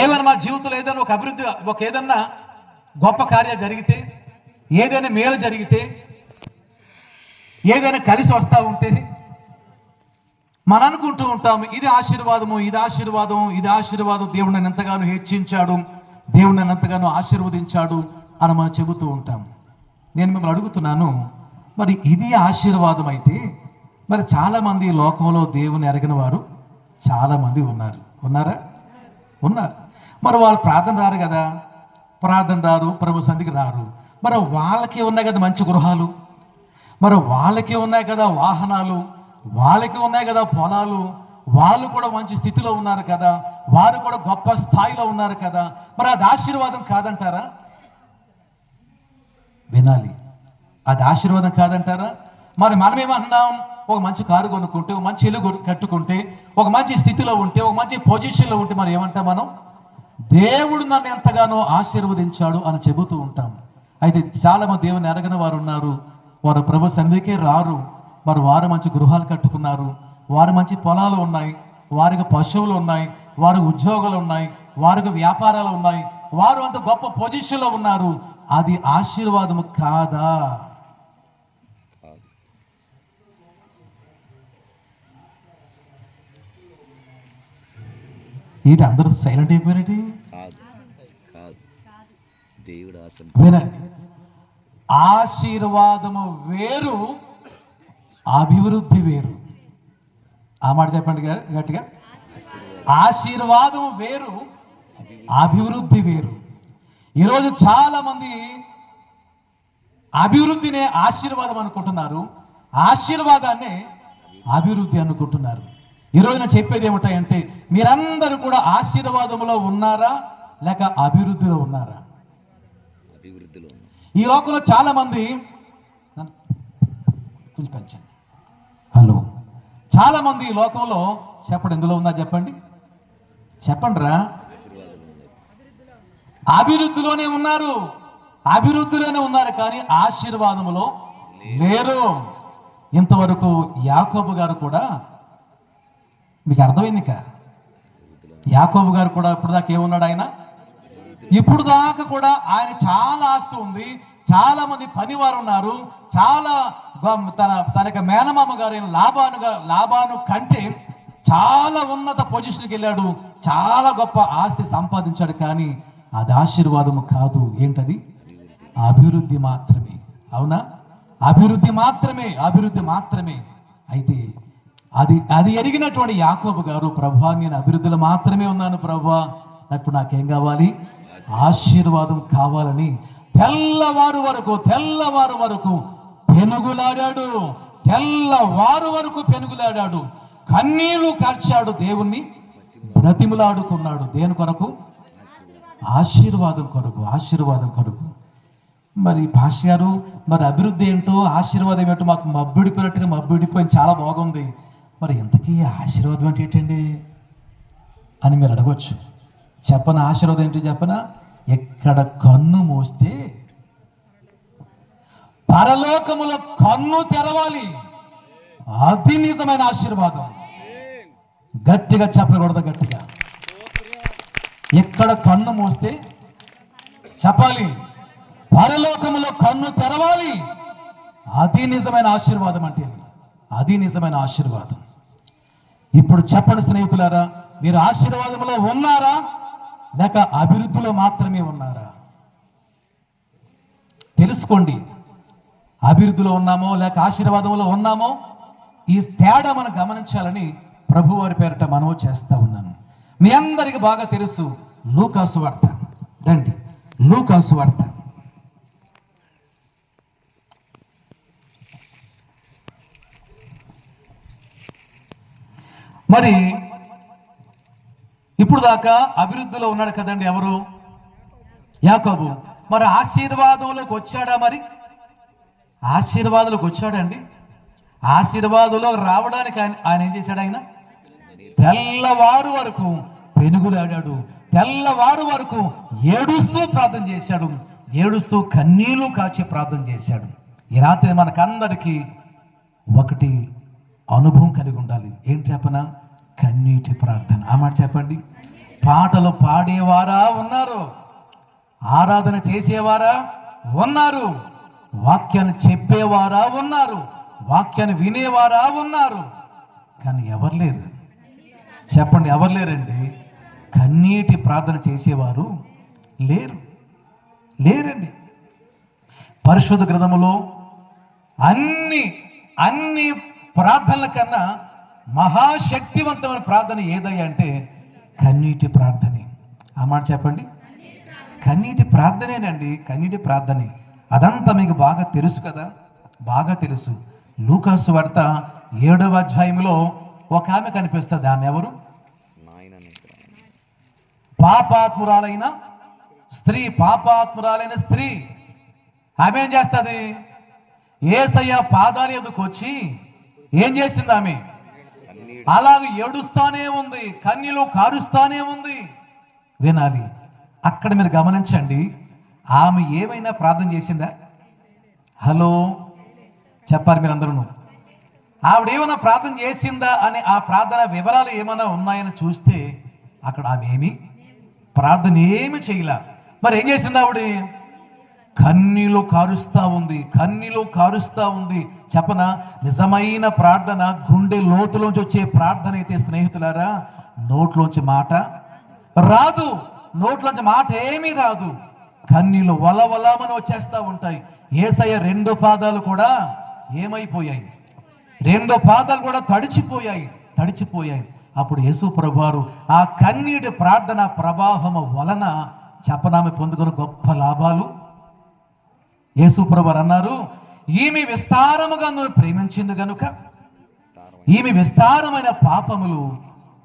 ఏమైనా మా జీవితంలో ఏదైనా ఒక అభివృద్ధి, ఏదన్నా గొప్ప కార్యం జరిగితే, ఏదైనా మేలు జరిగితే, ఏదైనా కలిసి వస్తూ ఉంటే మనం అనుకుంటూ ఉంటాం, ఇది ఆశీర్వాదము, ఇది ఆశీర్వాదం, ఇది ఆశీర్వాదం, దేవుడు నన్ను ఎంతగానో హెచ్చించాడు, దేవుడు నన్ను ఎంతగానో ఆశీర్వదించాడు అని మనం చెబుతూ ఉంటాం. నేను మిమ్మల్ని అడుగుతున్నాను, మరి ఇది ఆశీర్వాదం అయితే మరి చాలామంది లోకంలో దేవుని ఎరగిన వారు చాలామంది ఉన్నారా? ఉన్నారు. మరి వాళ్ళు ప్రార్థన రారు కదా, ప్రార్థన రారు, ప్రభు సన్నిధికి రారు. మరి వాళ్ళకి ఉన్నాయి కదా మంచి గృహాలు, మరి వాళ్ళకి ఉన్నాయి కదా వాహనాలు, వాళ్ళకి ఉన్నాయి కదా పొలాలు, వాళ్ళు కూడా మంచి స్థితిలో ఉన్నారు కదా, వారు కూడా గొప్ప స్థాయిలో ఉన్నారు కదా, మరి అది ఆశీర్వాదం కాదంటారా? వినాలి, అది ఆశీర్వాదం కాదంటారా? మరి మనం ఏమంటున్నాం, ఒక మంచి కారు కొనుక్కుంటే, ఒక మంచి ఇల్లు కట్టుకుంటే, ఒక మంచి స్థితిలో ఉంటే, ఒక మంచి పొజిషన్లో ఉంటే మనం ఏమంటాం? మనం దేవుడు నన్ను ఎంతగానో ఆశీర్వదించాడు అని చెబుతూ ఉంటాం. అయితే చాలామంది దేవుని ఎరగని వారు ఉన్నారు, వారు ప్రభు సన్నిధికే రారు. మరి వారు మంచి గృహాలు కట్టుకున్నారు, వారు మంచి పొలాలు ఉన్నాయి, వారికి పశువులు ఉన్నాయి, వారికి ఉద్యోగాలు ఉన్నాయి, వారికి వ్యాపారాలు ఉన్నాయి, వారు అంత గొప్ప పొజిషన్లో ఉన్నారు. అది ఆశీర్వాదము కాదా? ఏంటి అందరూ సైలెంట్ అయిపోయారండి? వినండి, ఆశీర్వాదము వేరు, అభివృద్ధి వేరు. ఆ మాట చెప్పండి గట్టిగా. ఆశీర్వాదం వేరు, అభివృద్ధి వేరు. ఈరోజు చాలా మంది అభివృద్ధినే ఆశీర్వాదం అనుకుంటున్నారు, ఆశీర్వాదాన్ని అభివృద్ధి అనుకుంటున్నారు. ఈరోజు నేను చెప్పేది ఏమిటాయంటే, మీరందరూ కూడా ఆశీర్వాదంలో ఉన్నారా లేక అభివృద్ధిలో ఉన్నారా? ఈ లోకంలో చాలా మంది, కొంచెం పెంచండి, హలో, చాలా మంది ఈ లోకంలో చెప్పండి, ఎందులో ఉందా చెప్పండి, చెప్పండి రా, అభివృద్ధిలోనే ఉన్నారు, అభివృద్ధిలోనే ఉన్నారు, కానీ ఆశీర్వాదములో లేరు. ఇంతవరకు యాకోబు గారు కూడా, మీకు అర్థమైంది ఇక, యాకోబు గారు కూడా ఇప్పుడు దాకా ఏమున్నాడు ఆయన? ఇప్పుడు దాకా కూడా ఆయన చాలా ఆస్తి ఉంది, చాలా మంది పనివారు ఉన్నారు, చాలా తనకి మేనమామ గారు లాబాను కంటే చాలా ఉన్నత పొజిషన్కి వెళ్ళాడు, చాలా గొప్ప ఆస్తి సంపాదించాడు. కానీ అది ఆశీర్వాదము కాదు. ఏంటది? అభివృద్ధి మాత్రమే. అవునా? అభివృద్ధి మాత్రమే, అభివృద్ధి మాత్రమే. అయితే అది ఎరిగినటువంటి యాకోబు గారు, ప్రభువా నేను అభివృద్ధిలో మాత్రమే ఉన్నాను ప్రభువా, ఇప్పుడు నాకేం కావాలి? ఆశీర్వాదం కావాలని తెల్లవారు వరకు పెనుగులాడాడు, తెల్లవారు వరకు పెనుగులాడాడు, కన్నీళ్లు కార్చాడు, దేవుణ్ణి బ్రతిములాడుకున్నాడు. దేని కొరకు? ఆశీర్వాదం కొరకు, ఆశీర్వాదం కొరకు. మరి భాష గారు, మరి అభివృద్ధి ఏంటో ఆశీర్వాదం ఏంటో మాకు మబ్బిడిపోయినట్టుగా మబ్బిడిపోయింది, చాలా బాగుంది, మరి ఇంతకీ ఆశీర్వాదం అంటే ఏంటండి అని మీరు అడగవచ్చు. చెప్పన ఆశీర్వాదం ఏంటి చెప్పన? ఎక్కడ కన్ను మూస్తే పరలోకములో కన్ను తెరవాలి, అది నిజమైన ఆశీర్వాదం. గట్టిగా చెప్పకూడదు, గట్టిగా. ఎక్కడ కన్ను మూస్తే చెప్పాలి, పరలోకములో కన్ను తెరవాలి, అది నిజమైన ఆశీర్వాదం. అంటే అది నిజమైన ఆశీర్వాదం. ఇప్పుడు చెప్పండి స్నేహితులారా, మీరు ఆశీర్వాదంలో ఉన్నారా లేక అభివృద్ధిలో మాత్రమే ఉన్నారా? తెలుసుకోండి. అభివృద్ధిలో ఉన్నామో లేక ఆశీర్వాదంలో ఉన్నామో, ఈ తేడా మనం గమనించాలని ప్రభు వారి పేరిట మనవి చేస్తా ఉన్నాను. మీ అందరికి బాగా తెలుసు లూకాసు వార్త. రండి, లూకాసు వార్త. మరి ఇప్పుడు దాకా అభివృద్ధిలో ఉన్నాడు కదండి ఎవరు? యాకోబు. మరి ఆశీర్వాదంలోకి వచ్చాడా? మరి ఆశీర్వాదంలోకి వచ్చాడండి. ఆశీర్వాదంలో రావడానికి ఆయన ఏం చేశాడు? ఆయన తెల్లవారు వరకు పెనుగులాడాడు, తెల్లవారు వరకు ఏడుస్తూ ప్రార్థన చేశాడు, ఏడుస్తూ కన్నీళ్లు కాచి ప్రార్థన చేశాడు. ఈ రాత్రి మనకందరికీ ఒకటి అనుభవం కలిగి ఉండాలి. ఏం చెప్పనా? కన్నీటి ప్రార్థన. ఆ మాట చెప్పండి. పాటలు పాడేవారా ఉన్నారు, ఆరాధన చేసేవారా ఉన్నారు, వాక్యాన్ని చెప్పేవారా ఉన్నారు, వాక్యాన్ని వినేవారా ఉన్నారు, కానీ ఎవరు లేరు. చెప్పండి, ఎవరు లేరండి? కన్నీటి ప్రార్థన చేసేవారు లేరండి. పరిశుద్ధ గ్రంథములో అన్ని ప్రార్థనల కన్నా మహాశక్తివంతమైన ప్రార్థన ఏదయ్యా అంటే కన్నీటి ప్రార్థనే. ఆ మాట చెప్పండి. కన్నీటి ప్రార్థనేనండి, కన్నీటి ప్రార్థనే. అదంతా మీకు బాగా తెలుసు కదా, బాగా తెలుసు. లూకాసు వార్త 7వ అధ్యాయంలో ఒక ఆమె కనిపిస్తుంది. ఆమె ఎవరు? పాపాత్మురాలైన స్త్రీ. ఆమె ఏం చేస్తుంది? యేసయ్య పాదాల ఎదుకు వచ్చి ఏం చేసింది? ఆమె అలాగే ఏడుస్తానే ఉంది, కన్నీళ్ళు కారుస్తానే ఉంది. వినాలి, అక్కడ మీరు గమనించండి. ఆమె ఏమైనా ప్రార్థన చేసిందా? హలో చెప్పాలి మీరు అందరూ. ఆవిడ ఏమైనా ప్రార్థన చేసిందా అని ఆ ప్రార్థన వివరాలు ఏమైనా ఉన్నాయని చూస్తే అక్కడ ఆమె ఏమి ప్రార్థన ఏమి చేయలే. మరి ఏం చేసింది ఆవిడ? కన్నీళ్ళు కారుస్తా ఉంది. చెప్పన, నిజమైన ప్రార్థన గుండె లోతులోంచి వచ్చే ప్రార్థన అయితే స్నేహితులారా, నోట్లోంచి మాట రాదు, నోట్లోంచి మాట ఏమీ రాదు. కన్నీళ్ళు వలవలమని వచ్చేస్తూ ఉంటాయి. యేసయ్య 2 పాదాలు కూడా ఏమైపోయాయి? 2 పాదాలు కూడా తడిచిపోయాయి. అప్పుడు యేసు ప్రభువారు ఆ కన్నీటి ప్రార్థన ప్రవాహము వలన చెప్పనామె పొందుకున్న గొప్ప లాభాలు. యేసు ప్రభువారు అన్నారు, ఈమె విస్తారముగా నువ్వు ప్రేమించింది గనుక ఈమె విస్తారమైన పాపములు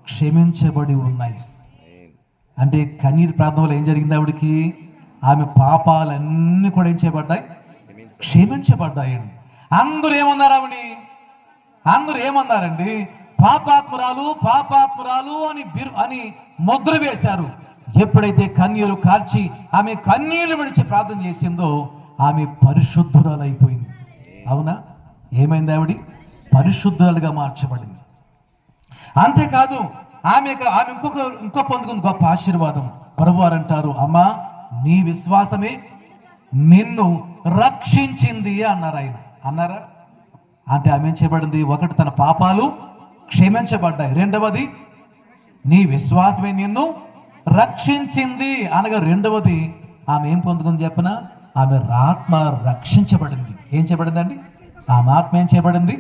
క్షమించబడి ఉన్నాయి. అంటే కన్నీటి ప్రార్థనలో ఏం జరిగింది? ఆవిడికి ఆమె పాపాలన్నీ కూడా ఏం చేయబడ్డాయి? క్షమించబడ్డాయండి. అందరూ ఏమన్నారండి? పాపాత్మురాలు అని ముద్ర వేశారు. ఎప్పుడైతే కన్నీరు కార్చి ఆమె కన్నీళ్లు విడిచి ప్రార్థన చేసిందో ఆమె పరిశుద్ధురాలు అయిపోయింది. అవునా? ఏమైంది? ఆవిడ పరిశుద్ధురాలుగా మార్చబడింది. అంతేకాదు ఆమె ఇంకో పొందుకుంది గొప్ప ఆశీర్వాదం. ప్రభువారు అంటారు, అమ్మా నీ విశ్వాసమే నిన్ను రక్షించింది అన్నారు. ఆయన అన్నారా? అంటే ఆమె ఏం చేయబడింది? ఒకటి, తన పాపాలు క్షమించబడ్డాయి. రెండవది, నీ విశ్వాసమే నిన్ను రక్షించింది అనగా రెండవది ఆమె ఏం పొందుకుంది చెప్పన? ఆమె ఆత్మ రక్షించబడింది. ఏం చేయబడిందండి? ఆమె ఆత్మ ఏం చేయబడింది?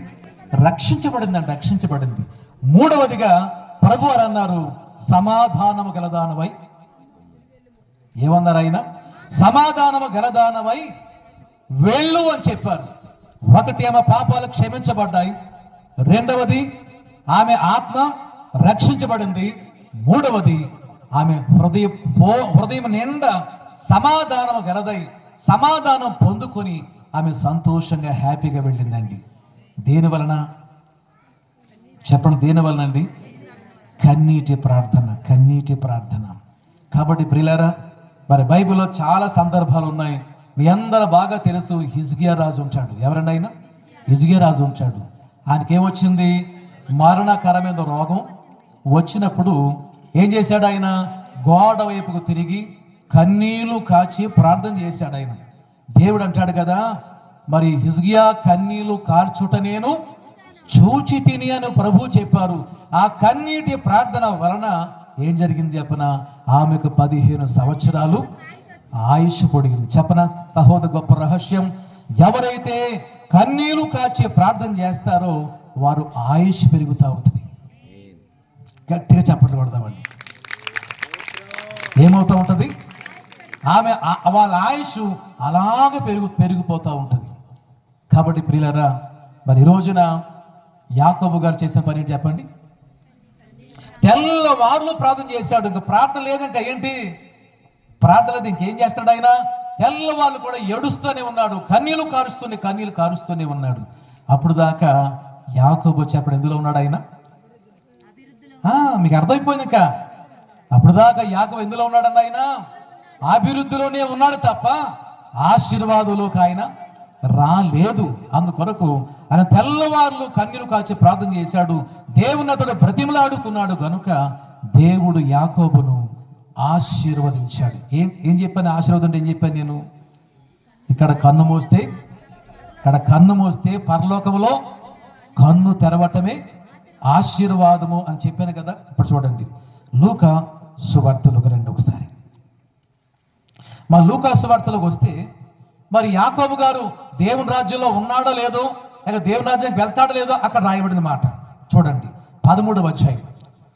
రక్షించబడింది. మూడవదిగా ప్రభువారు అన్నారు, సమాధానము గలదానవై. ఏమన్నారు ఆయన? సమాధానము గలదానవై వెళ్ళు అని చెప్పారు. ఒకటి, ఆమె పాపాలు క్షమించబడ్డాయి. రెండవది, ఆమె ఆత్మ రక్షించబడింది. మూడవది, ఆమె హృదయం నిండా సమాధానం గలదై సమాధానం పొందుకొని ఆమె సంతోషంగా హ్యాపీగా వెళ్ళిందండి. దేని వలన చెప్పండి? దేని వలన అండి? కన్నీటి ప్రార్థన. కాబట్టి ప్రియులారా, మరి బైబిల్లో చాలా సందర్భాలు ఉన్నాయి. మీ అందరూ బాగా తెలుసు, హిజ్కియా రాజు ఉంటాడు. ఎవరండి ఆయన? హిజ్కియా రాజు ఉంటాడు. ఆయనకి ఏమొచ్చింది? మరణకరమైన రోగం వచ్చినప్పుడు ఏం చేశాడు ఆయన? గోడ వైపుకు తిరిగి కన్నీళ్లు కాచి ప్రార్థన చేశాడు ఆయన. దేవుడు అంటాడు కదా, మరి హిజ్కియా కన్నీళ్లు కార్చుట నేను చూచి తిని అని ప్రభు చెప్పారు. ఆ కన్నీటి ప్రార్థన వలన ఏం జరిగింది చెప్పన? ఆమెకు 15 సంవత్సరాలు ఆయుష్ పొడిగింది. చెప్పన సహోదర, గొప్ప రహస్యం, ఎవరైతే కన్నీళ్లు కాచి ప్రార్థన చేస్తారో వారు ఆయుష్ పెరుగుతూ ఉంటుంది. గట్టిగా చప్పట్లు కొడదామండి. ఏమవుతూ ఉంటుంది? వాళ్ళ ఆయుష్ అలాగే పెరిగిపోతూ ఉంటుంది. కాబట్టి ప్రియులారా, మరి ఈ రోజున యాకోబు గారు చేసిన పని ఏంటి చెప్పండి? తెల్లవారులు ప్రార్థన చేశాడు. ఇంకా ప్రార్థన లేదు, ఇంకా ఏంటి ప్రార్థన లేదు, ఇంకేం చేస్తాడు ఆయన? తెల్లవాళ్ళు కూడా ఏడుస్తూనే ఉన్నాడు, కన్నీళ్లు కారుస్తూనే ఉన్నాడు. అప్పుడు దాకా యాకోబు చెప్పడు ఎందులో ఉన్నాడు ఆయన? మీకు అర్థమైపోయింది ఇంకా. అప్పుడు దాకా యాకోబు ఎందులో ఉన్నాడన్న ఆయన? అభివృద్ధిలోనే ఉన్నాడు తప్ప ఆశీర్వాదంలోకి ఆయన రాలేదు. అందుకొరకు ఆయన తెల్లవారులు కన్నీరు కాచి ప్రార్థన చేశాడు. దేవుని అతడు బ్రతిమలాడుకున్నాడు గనుక దేవుడు యాకోబును ఆశీర్వదించాడు. ఏం చెప్పాను? ఆశీర్వాదం ఏం చెప్పాను నేను? ఇక్కడ కన్ను మూస్తే పరలోకములో కన్ను తెరవటమే ఆశీర్వాదము అని చెప్పాను కదా. ఇప్పుడు చూడండి లూకా సువార్తలకు రండి ఒకసారి. మా లూకా సువార్తలకు వస్తే మరి యాకోబు గారు దేవుని రాజ్యంలో ఉన్నాడో లేదో, లేక దేవుని రాజ్యానికి వెళ్తాడో లేదో అక్కడ రాయబడిన మాట చూడండి. 13వ అధ్యాయం,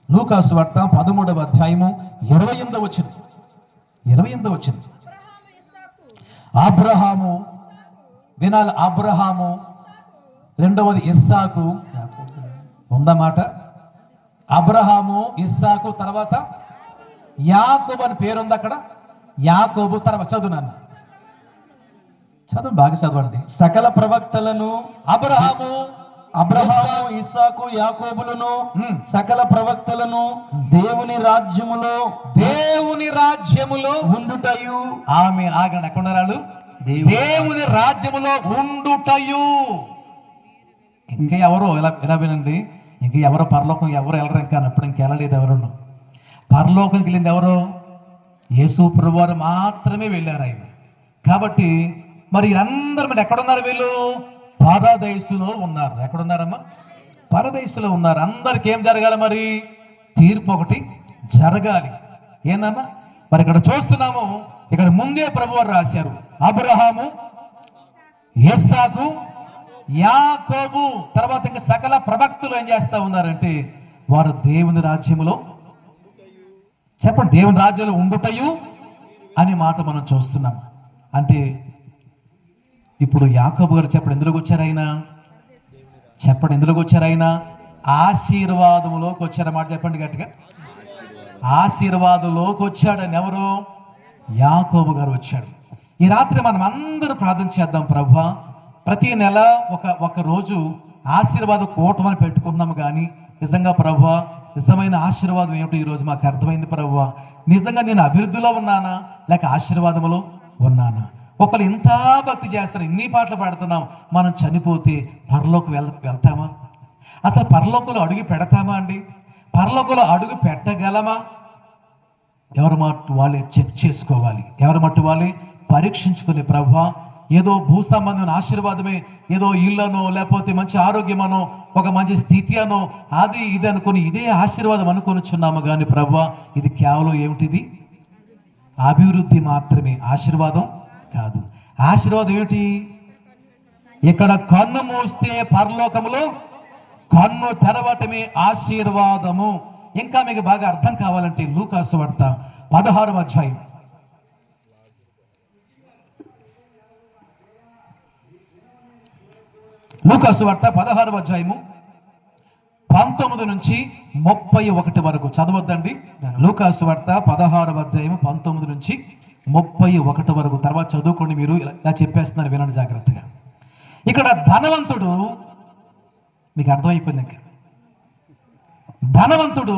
లూకా సువార్త 13వ అధ్యాయము 28వ వచనం. అబ్రహాము వినాలి. అబ్రహాము, రెండవది ఇస్సాకు, ఉందన్నమాట. అబ్రహాము, ఇస్సాకు, తర్వాత యాకోబు అని పేరుంది అక్కడ. యాకోబు తర్వాత చదువు బాగా చదవండి. సకల ప్రవక్తలను అబ్రహాము, ఇస్సాకు, యాకోబులను సకల ప్రవక్తలను దేవుని రాజ్యములో ఉండుటయు. ఆమె ఆగండి, ఎక్కడ రాళ్ళు? దేవుని రాజ్యములో ఉండుటయు. ఇంకా ఎవరో ఎలా వినండి, ఇంకా ఎవరో పరలోకం ఎవరు వెళ్ళరు ఇంకా అన్నప్పుడు ఇంకెళ్ళలేదు ఎవరు. పరలోకంకి వెళ్ళింది ఎవరో? యేసు ప్రభువారు మాత్రమే వెళ్ళారు ఆయన. కాబట్టి మరి అందరూ మరి ఎక్కడున్నారు? వీళ్ళు పరదేశులో ఉన్నారు. ఎక్కడున్నారమ్మా? పరదేశులో ఉన్నారు. అందరికి ఏం జరగాలి? మరి తీర్పు ఒకటి జరగాలి. ఏందమ్మా? మరి ఇక్కడ చూస్తున్నాము, ఇక్కడ ముందే ప్రభువారు రాశారు, అబ్రహాము, ఇస్సాకు, యాకోబు, తర్వాత ఇంకా సకల ప్రవక్తలు ఏం చేస్తా ఉన్నారంటే వారు దేవుని రాజ్యములో, చెప్పండి, దేవుని రాజ్యంలో ఉండుటయు అనే మాట మనం చూస్తున్నాం. అంటే ఇప్పుడు యాకోబు గారు చెప్పండి ఎందులోకి వచ్చారు ఆయన? చెప్పండి ఎందులోకి వచ్చారు ఆయన? ఆశీర్వాదములోకి వచ్చారన్నమాట. చెప్పండి గట్టిగా. ఆశీర్వాదంలోకి వచ్చాడని ఎవరు? యాకోబు గారు వచ్చాడు. ఈ రాత్రి మనం అందరూ ప్రార్థన చేద్దాం. ప్రభువా, ప్రతి నెల ఒక రోజు ఆశీర్వాద కూటమని పెట్టుకున్నాము, కానీ నిజంగా ప్రభువా నిజమైన ఆశీర్వాదం ఏమిటో ఈరోజు మాకు అర్థమైంది. ప్రభువా, నిజంగా నేను అభివృద్ధిలో ఉన్నానా లేక ఆశీర్వాదములో ఉన్నానా? ఒకరు ఇంత భక్తి చేస్తారు, ఇన్ని పాటలు పాడుతున్నాం, మనం చనిపోతే పరలోకి వెళ్తామా? అసలు పరలోకంలో అడుగు పెడతామా అండి? పరలోకంలో అడుగు పెట్టగలమా? ఎవరి మట్టు వాళ్ళే చెక్ చేసుకోవాలి, ఎవరి మట్టు వాళ్ళే పరీక్షించుకునే. ప్రభువా, ఏదో భూ సంబంధమైన ఆశీర్వాదమే, ఏదో ఇళ్ళనో లేకపోతే మంచి ఆరోగ్యమనో ఒక మంచి స్థితి అనో అది ఇది అనుకుని ఇదే ఆశీర్వాదం అనుకొనిచున్నాము, కానీ ప్రభువా ఇది కేవలం ఏమిటిది? అభివృద్ధి మాత్రమే, ఆశీర్వాదం కాదు. ఆశీర్వాదం ఏమిటి? ఇక్కడ కన్ను మూస్తే పరలోకములో కన్ను తెరవటమే ఆశీర్వాదము. ఇంకా మీకు బాగా అర్థం కావాలంటే లూకా సువార్త 16వ అధ్యాయం, లూకా సువార్త 16వ అధ్యాయము 19 నుంచి 31 వరకు చదవద్దండి. లూకా సువార్త 16వ అధ్యాయము 19 నుంచి 31 వరకు తర్వాత చదువుకోండి. మీరు ఇలా చెప్పేస్తున్నారు, వినండి జాగ్రత్తగా. ఇక్కడ ధనవంతుడు, మీకు అర్థమైపోయింది, ఇంకా ధనవంతుడు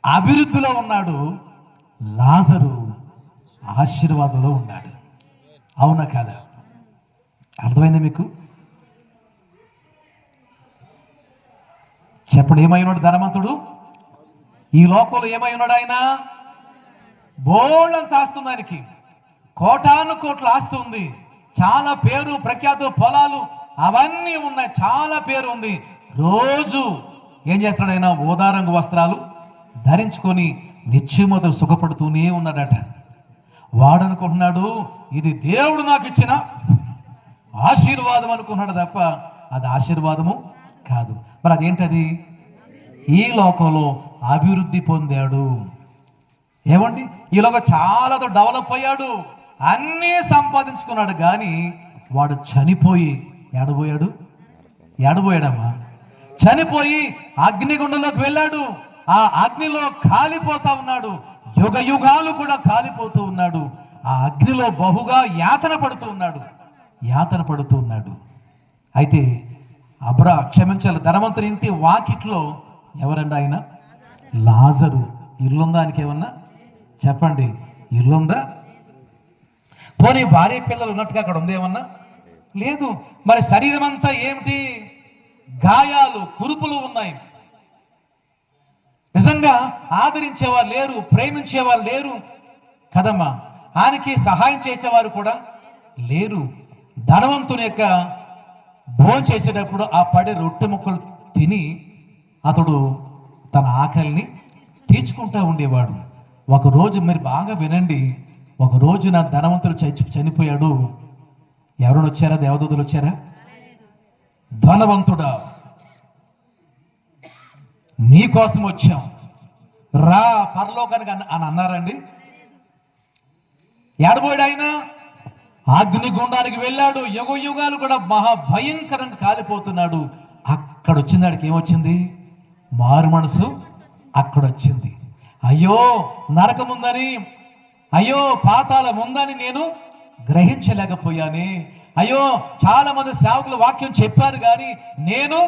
అభివృద్ధిలో ఉన్నాడు, లాజరు ఆశీర్వాదంలో ఉన్నాడు. అవునా కాదా? అర్థమైంది మీకు? చెప్పండి, ఏమై ఉన్నాడు ధనవంతుడు? ఈ లోకంలో ఏమై ఉన్నాడు ఆయన? బోళ్ళంత ఆస్తుంది ఆయనకి, కోటాను కోట్ల ఆస్తి ఉంది, చాలా పేరు ప్రఖ్యాతులు, పొలాలు అవన్నీ ఉన్నాయి, చాలా పేరు ఉంది. రోజు ఏం చేస్తాడు ఆయన? ఓదారంగు వస్త్రాలు ధరించుకొని నిత్యమతో సుఖపడుతూనే ఉన్నాడట. వాడనుకుంటున్నాడు ఇది దేవుడు నాకు ఇచ్చిన ఆశీర్వాదం అనుకున్నాడు తప్ప అది ఆశీర్వాదము కాదు. మరి అదేంటది? ఈ లోకంలో అభివృద్ధి పొందాడు. ఏమండి, ఈ లోకం చాలా డెవలప్ అయ్యాడు, అన్నీ సంపాదించుకున్నాడు, కానీ వాడు చనిపోయి ఏడబోయాడమ్మా? చనిపోయి అగ్నిగుండంలోకి వెళ్ళాడు. ఆ అగ్నిలో కాలిపోతా ఉన్నాడు, యుగ యుగాలు కూడా కాలిపోతూ ఉన్నాడు. ఆ అగ్నిలో బహుగా యాతన పడుతూ ఉన్నాడు. అయితే క్షమించాలి, ధనవంతుని ఇంటి వాకిట్లో ఎవరండి ఆయన? లాజరు. ఇల్లుందా ఆయనకి? ఏమన్నా చెప్పండి, ఇల్లుందా? పోనీ భార్య పిల్లలు ఉన్నట్టుగా అక్కడ ఉందేమన్నా? లేదు. మరి శరీరం అంతా ఏమిటి? గాయాలు, కురుపులు ఉన్నాయి. నిజంగా ఆదరించేవారు లేరు, ప్రేమించేవారు లేరు కదమ్మా. ఆయనకి సహాయం చేసేవారు కూడా లేరు. ధనవంతుని యొక్క భోజనం చేసేటప్పుడు ఆ పడే రొట్టె ముక్కలు తిని అతడు తన ఆకలిని తీర్చుకుంటూ ఉండేవాడు. ఒకరోజు మీరు బాగా వినండి, ఒకరోజు నా ధనవంతుడు చనిపోయాడు. ఎవరైనా వచ్చారా? దేవదూతలు వచ్చారా? ధనవంతుడా, నీ కోసం వచ్చాం, రా పరలోకానికి అని అన్నారండి. ఏడబోయాడు ఆయన? అగ్నిగుండానికి వెళ్ళాడు. యుగ యుగాలు కూడా మహాభయంకరంగా కాలిపోతున్నాడు. అక్కడ వచ్చిందాడికి ఏమొచ్చింది? మారు మనసు అక్కడ వచ్చింది. అయ్యో నరకముందని, అయ్యో పాతాళం ఉందని నేను గ్రహించలేకపోయానే. అయ్యో చాలా మంది సేవకులు వాక్యం చెప్పారు కానీ నేను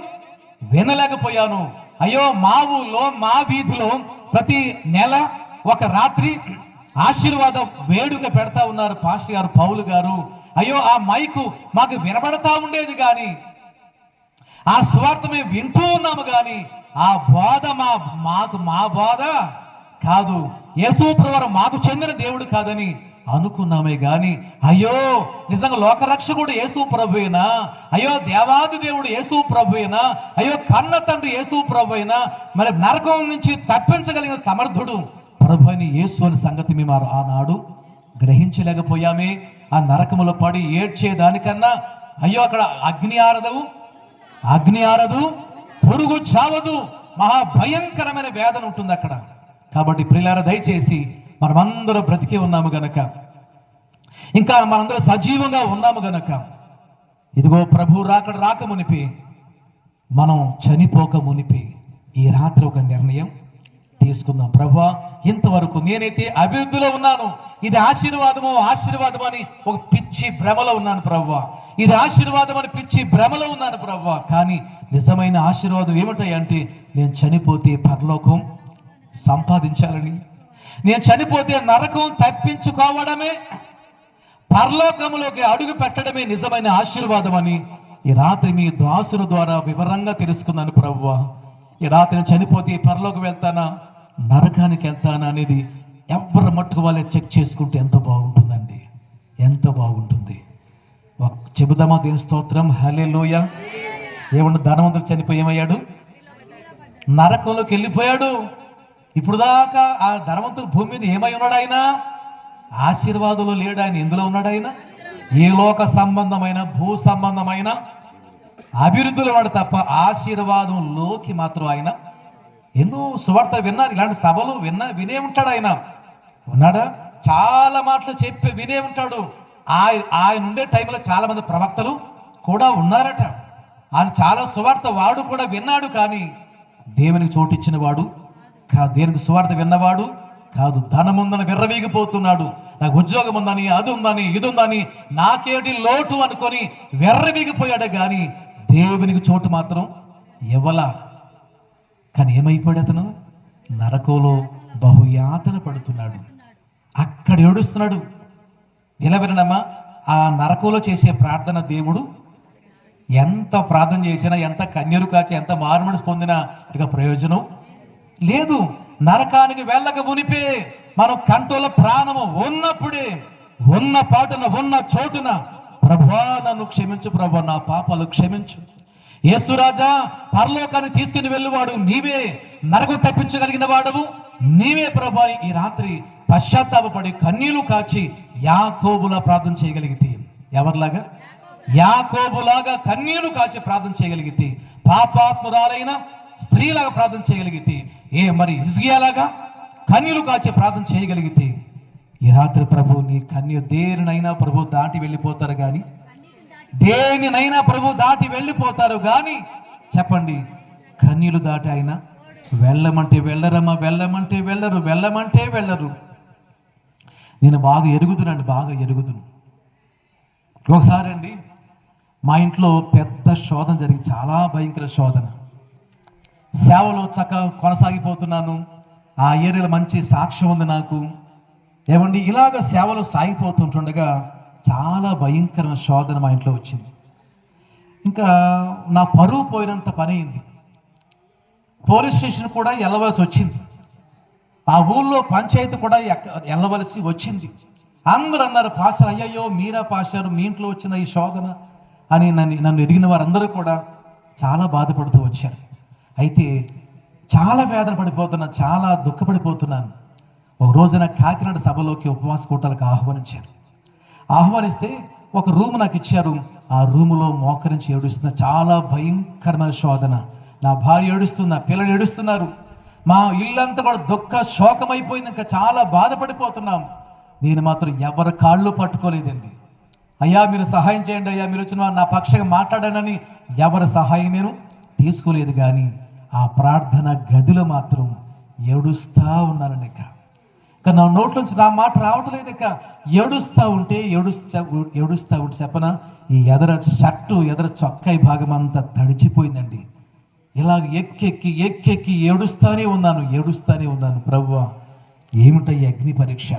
వినలేకపోయాను. అయ్యో మా ఊళ్ళో, మా వీధిలో ప్రతి నెల ఒక రాత్రి ఆశీర్వాద వేడుక పెడతా ఉన్నారు పాస్టర్ గారు, పౌలు గారు. అయ్యో ఆ మైకు మాకు వినబడతా ఉండేది కానీ, ఆ స్వార్థ మేము వింటూ ఉన్నాము కానీ ఆ బోధ మా బోధ కాదు, యేసు ప్రభువు మాకు చెందిన దేవుడు కాదని అనుకున్నామే గాని, అయ్యో నిజంగా లోకరక్షకుడు యేసు ప్రభువేనా? అయ్యో దేవాది దేవుడు యేసు ప్రభువేనా? అయ్యో కన్న తండ్రి యేసు ప్రభువేనా? మరి నరకం నుంచి తప్పించగలిగిన సమర్థుడు ప్రభు అని యేసు అనే సంగతి మేము ఆనాడు గ్రహించలేకపోయామే. ఆ నరకములో పడి ఏడ్చేదానికన్నా అయ్యో అక్కడ అగ్ని ఆరదు, పురుగు చావదు, మహాభయంకరమైన వేదన ఉంటుంది అక్కడ. కాబట్టి ప్రియులారా, దయచేసి మనమందరం బ్రతికి ఉన్నాము గనక, ఇంకా మనందరం సజీవంగా ఉన్నాము గనక, ఇదిగో ప్రభు రాక మునిపి, మనం చనిపోక మునిపి ఈ రాత్రి ఒక నిర్ణయం తీసుకుందాం. ప్రభువా, ఇంతవరకు నేనైతే అభివృద్ధిలో ఉన్నాను, ఇది ఆశీర్వాదము అని ఒక పిచ్చి భ్రమలో ఉన్నాను ప్రభువా, ఇది ఆశీర్వాదం అని పిచ్చి భ్రమలో ఉన్నాను ప్రభువా. కానీ నిజమైన ఆశీర్వాదం ఏమిటంటే నేను చనిపోతే పరలోకం సంపాదించాలని, నేను చనిపోతే నరకం తప్పించుకోవడమే, పరలోకములోకి అడుగు పెట్టడమే నిజమైన ఆశీర్వాదం అని ఈ రాత్రి మీ దాసుల ద్వారా వివరంగా తెలుసుకున్నాను ప్రభువా. ఈ రాత్రి చనిపోతే పరలోకం వెళ్తానా, నరకానికి వెళ్తానా అనేది ఎవరి మట్టుకు వాళ్ళే చెక్ చేసుకుంటే ఎంత బాగుంటుందండి, ఎంత బాగుంటుంది. చెబుదామా దేవుని స్తోత్రం, హల్లెలూయా. ఏమన్నా ధనవంతుడు చనిపోయి ఏమయ్యాడు? నరకంలోకి వెళ్ళిపోయాడు. ఇప్పుడు దాకా ఆ ధనవంతుడు భూమి మీద ఏమై ఉన్నాడు? ఆయన ఆశీర్వాదంలో లేడు. ఆయన ఎందులో ఉన్నాడు? ఆయన ఏ లోక సంబంధమైన, భూ సంబంధమైన అభివృద్ధిలో ఉన్నాడు తప్ప ఆశీర్వాదంలోకి మాత్రం ఆయన ఎన్నో సువార్త విన్నారు. ఇలాంటి సభలు వినే ఉంటాడు. ఆయన ఉన్నాడా? చాలా మాటలు చెప్పి వినే ఉంటాడు. ఆయన ఉండే టైంలో చాలా మంది ప్రవక్తలు కూడా ఉన్నారట. ఆయన చాలా సువార్త వాడు కూడా విన్నాడు, కానీ దేవునికి చోటిచ్చిన వాడు కాదు, దేవునికి సువార్త విన్నవాడు కాదు. ధనముందని విర్రవీగిపోతున్నాడు. నాకు ఉద్యోగం ఉందని, అది ఉందని, ఇది ఉందని, నాకేటి లోటు అనుకొని విర్రవీగిపోయాడు, కానీ దేవునికి చోటు మాత్రం ఇవ్వలా. కానీ ఏమైపోయాడు? అతను నరకంలో బహుయాతన పడుతున్నాడు. అక్కడ ఏడుస్తున్నాడు. ఇలా వినమ్మా, ఆ నరకంలో చేసే ప్రార్థన దేవుడు ఎంత ప్రార్థన చేసినా, ఎంత కన్నీరు కాచి, ఎంత మారుమనసు పొందినా ఇక ప్రయోజనం లేదు. నరకానికి వెళ్ళక మునిపే మనం కంటోల ప్రాణము ఉన్నప్పుడే, ఉన్న పాటున, ఉన్న చోటున ప్రభువా నన్ను క్షమించు, ప్రభువా నా పాపాలు క్షమించు, యేసురాజా పరలోకాన్ని తీసుకుని వెళ్ళువాడు నీవే, నరకం తప్పించగలిగిన వాడవు నీవే ప్రభువా అని ఈ రాత్రి పశ్చాత్తాపడి కన్నీళ్లు కాచి యాకోబులా ప్రార్థన చేయగలిగితే, ఎవరిలాగా? యాకోబులాగా కన్నీళ్లు కాచి ప్రార్థన చేయగలిగితే, పాపాత్మురాలైన స్త్రీలాగా ప్రార్థన చేయగలిగితే, మరి హిజ్కియాలాగా కన్నీళ్లు కాచి ప్రార్థన చేయగలిగితే, ఈ రాత్రి ప్రభు నీ కన్నీరు దేనినైనా ప్రభు దాటి వెళ్ళిపోతారు కానీ, దేనినైనా ప్రభు దాటి వెళ్ళిపోతారు కానీ, చెప్పండి, కన్నీళ్లు దాటి ఆయన వెళ్ళమంటే వెళ్ళరమ్మా, వెళ్ళమంటే వెళ్ళరు, వెళ్ళమంటే వెళ్ళరు. నేను బాగా ఎరుగుదును. ఒకసారి అండి మా ఇంట్లో పెద్ద శోధన జరిగింది, చాలా భయంకర శోధన. సేవలో చక్కగా కొనసాగిపోతున్నాను. ఆ ఏరియాలో మంచి సాక్ష్యం ఉంది నాకు. ఏమండి, ఇలాగ సేవలు సాగిపోతుంటుండగా చాలా భయంకరమైన శోధన మా ఇంట్లో వచ్చింది. ఇంకా నా పరువు పోయినంత పని అయింది. పోలీస్ స్టేషన్ కూడా వెళ్ళవలసి వచ్చింది. ఆ ఊళ్ళో పంచాయతీ కూడా వెళ్ళవలసి వచ్చింది. అందరూ అన్నారు, పాస్టర్ అయ్యయ్యో మీరా పాస్టర్, మీ ఇంట్లో వచ్చిన ఈ శోధన అని నన్ను ఎరిగిన వారందరూ కూడా చాలా బాధపడుతూ వచ్చారు. అయితే చాలా వేదన పడిపోతున్నాను, చాలా దుఃఖపడిపోతున్నాను. ఒక రోజున కాకినాడ సభలోకి ఉపవాస కూటాలకు ఆహ్వానిస్తే ఒక రూమ్ నాకు ఇచ్చారు. ఆ రూములో మోకరించి ఏడుస్తున్న చాలా భయంకరమైన శోధన. నా భార్య ఏడుస్తుంది, నా పిల్లలు ఏడుస్తున్నారు, మా ఇల్లంతా కూడా దుఃఖ శోకమైపోయింది. ఇంకా చాలా బాధపడిపోతున్నాం. నేను మాత్రం ఎవరి కాళ్ళు పట్టుకోలేదండి. అయ్యా మీరు సహాయం చేయండి, అయ్యా మీరు వచ్చిన నా పక్షంగా మాట్లాడానని ఎవరి సహాయం నేను తీసుకోలేదు. కానీ ఆ ప్రార్థన గదిలో మాత్రం ఏడుస్తూ ఉన్నానండి. ఇక నా నోట్లోంచి నా మాట రావట్లేదు. ఇక ఏడుస్తూ ఉంటే చెప్పన ఈ ఎదర చొక్కాయి భాగం అంతా తడిచిపోయిందండి. ఇలాగ ఎక్కెక్కి ఏడుస్తూనే ఉన్నాను. ప్రభువా ఏమిటయ్యా అగ్ని పరీక్ష,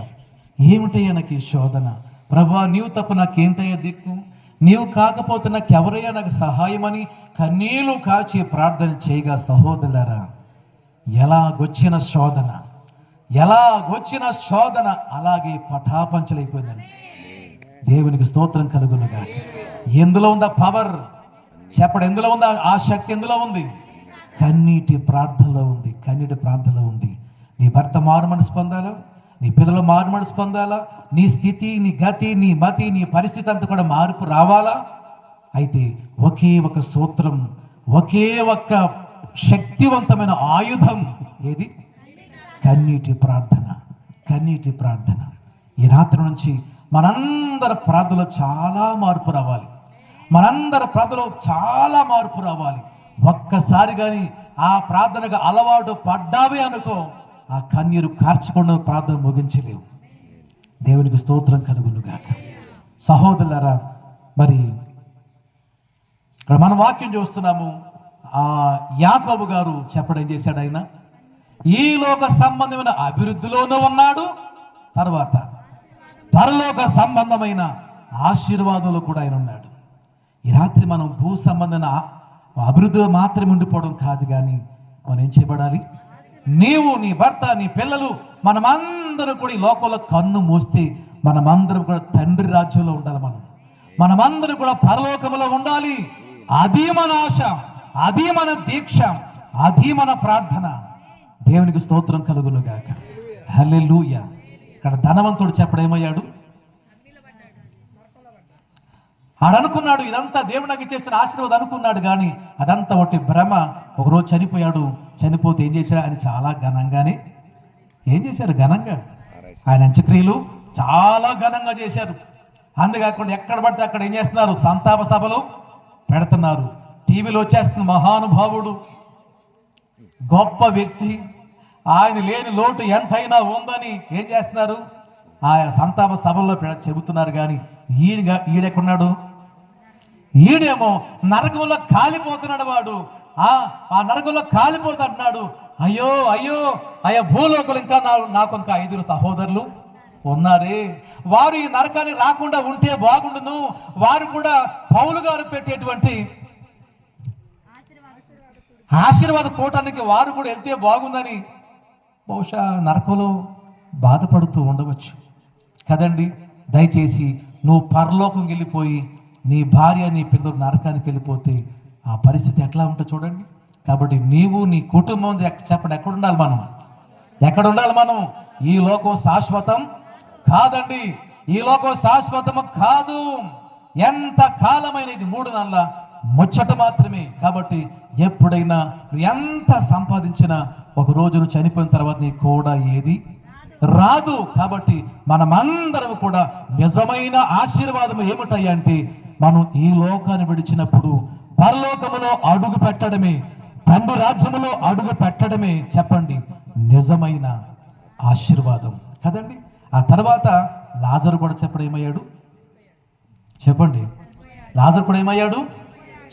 ఏమిటయ్యా నాకు ఈ శోధన, ప్రభువా నీవు తప్ప నాకేంటయ్యా దిక్కు, నీవు కాకపోతే నాకు ఎవరయ్యా నాకు సహాయమని కన్నీళ్లు కాచి ప్రార్థన చేయగా సహోదరులారా, ఎలాగొచ్చిన శోధన అలాగే పటాపంచలైపోయిందండి. దేవునికి స్తోత్రం కలుగునుగా. ఎందులో ఉందా పవర్ చెప్పడు, ఎందులో ఉందా ఆ శక్తి, ఎందులో ఉంది? కన్నీటి ప్రార్థనలో ఉంది. నీ భర్త మారు మనసు పొందాలా, నీ పిల్లలు మారు మనసు పొందాలా, నీ స్థితి, నీ గతి, నీ మతి, నీ పరిస్థితి అంతా కూడా మార్పు రావాలా? అయితే ఒకే ఒక సూత్రం, ఒకే ఒక్క శక్తివంతమైన ఆయుధం ఏది? కన్నీటి ప్రార్థన. ఈ రాత్రి నుంచి మనందరి ప్రార్థనలో చాలా మార్పు రావాలి. ఒక్కసారి కానీ ఆ ప్రార్థనకు అలవాటు పడ్డావే అనుకో, ఆ కన్నీరు కార్చకుండా ప్రార్థన ముగించలేవు. దేవునికి స్తోత్రం కలుగునుగాక. సహోదరులారా, మరి ఇక్కడ మన వాక్యం చూస్తున్నాము. ఆ యాకోబు గారు చెప్పడం చేశాడు. ఆయన ఈ లోక సంబంధమైన అభివృద్ధిలోనూ ఉన్నాడు, తర్వాత పరలోక సంబంధమైన ఆశీర్వాదంలో కూడా ఆయన ఉన్నాడు. ఈ రాత్రి మనం భూ సంబంధమైన అభివృద్ధిలో మాత్రమే ఉండిపోవడం కాదు, కానీ మనం ఏం చేయబడాలి? నీవు, నీ భర్త, నీ పిల్లలు, మనమందరం కూడా ఈ లోకంలో కన్ను మూస్తే మనమందరం కూడా తండ్రి రాజ్యంలో ఉండాలి. మనమందరం కూడా పరలోకంలో ఉండాలి. అది మన ఆశ, అది మన దీక్ష, అది మన ప్రార్థన. దేవునికి స్తోత్రం కలుగునుగాక. హల్లెలూయా. ఇక్కడ ధనవంతుడు చెప్పడేమయ్యాడు? ఆడనుకున్నాడు ఇదంతా దేవుడు నాకు ఇచ్చేసిన ఆశీర్వాదం అనుకున్నాడు, కానీ అదంతా ఒకటి భ్రమ. ఒకరోజు చనిపోయాడు. చనిపోతే ఏం చేశారు? ఆయన చాలా ఘనంగానే ఘనంగా ఆయన అంత్యక్రియలు చాలా ఘనంగా చేశారు. అందుకాకుండా ఎక్కడ పడితే అక్కడ ఏం చేస్తున్నారు? సంతాప సభలు పెడుతున్నారు. టీవీలో వచ్చేస్తున్న మహానుభావుడు, గొప్ప వ్యక్తి, ఆయన లేని లోటు ఎంతైనా ఉందని ఏం చేస్తున్నారు? ఆ సంతాప సభల్లో చెబుతున్నారు. కానీ ఈడెక్కడున్నాడు? ఈడేమో నరకంలో కాలిపోతున్నాడు. వాడు ఆ నరకంలో కాలిపోతున్నాడు. అయ్యో భూలోకులు ఇంకా నాకు ఇంకా 5 సహోదరులు ఉన్నారే, వారు ఈ నరకాన్ని రాకుండా ఉంటే బాగుండును. వారు కూడా పౌలు గారు పెట్టేటువంటి ఆశీర్వాద కూటానికి వారు కూడా వెళ్తే బాగుందని బహుశా నరకంలో బాధపడుతూ ఉండవచ్చు కదండి. దయచేసి నువ్వు పరలోకం వెళ్ళిపోయి నీ భార్య, నీ పిల్లలు నరకానికి వెళ్ళిపోతే ఆ పరిస్థితి ఎట్లా ఉంటుందో చూడండి. కాబట్టి నీవు, నీ కుటుంబం చెప్పండి, ఎక్కడ ఉండాలి మనం? ఈ లోకం శాశ్వతం కాదండి. ఈ లోకం శాశ్వతము కాదు. ఎంత కాలమైన ఇది 3 నెలల ముచ్చట మాత్రమే. కాబట్టి ఎప్పుడైనా నువ్వు ఎంత సంపాదించినా ఒక రోజు నువ్వు చనిపోయిన తర్వాత నీకు కూడా ఏది రాదు. కాబట్టి మనమందరం కూడా నిజమైన ఆశీర్వాదం ఏమిటంటే, మనం ఈ లోకాన్ని విడిచినప్పుడు పరలోకములో అడుగు పెట్టడమే, తండ్రి రాజ్యములో అడుగు పెట్టడమే చెప్పండి నిజమైన ఆశీర్వాదం కదండి. ఆ తర్వాత లాజరు కూడా ఏమయ్యాడు చెప్పండి. లాజరు కూడా ఏమయ్యాడు?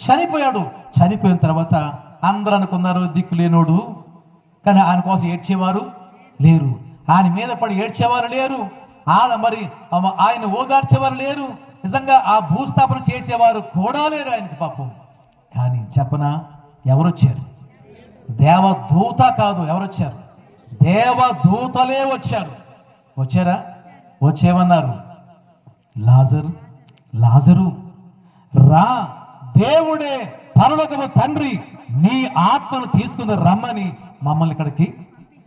చనిపోయాడు. చనిపోయిన తర్వాత అందరూ అనుకున్నారు దిక్కు లేనోడు, కానీ ఆయన కోసం ఏడ్చేవారు లేరు, ఆయన మీద పడి ఏడ్చేవారు లేరు, ఆయన ఓదార్చేవారు లేరు, నిజంగా ఆ భూస్థాపన చేసేవారు కూడా లేరు ఆయనకి పాపం. కానీ చెప్పనా, ఎవరొచ్చారు? దేవదూత కాదు, ఎవరొచ్చారు? దేవదూతలే వచ్చారు. వచ్చారా? వచ్చేమన్నారు, లాజరు రా, దేవుడే పరలోకపు తండ్రి నీ ఆత్మను తీసుకుని రమ్మని మమ్మల్ని ఇక్కడికి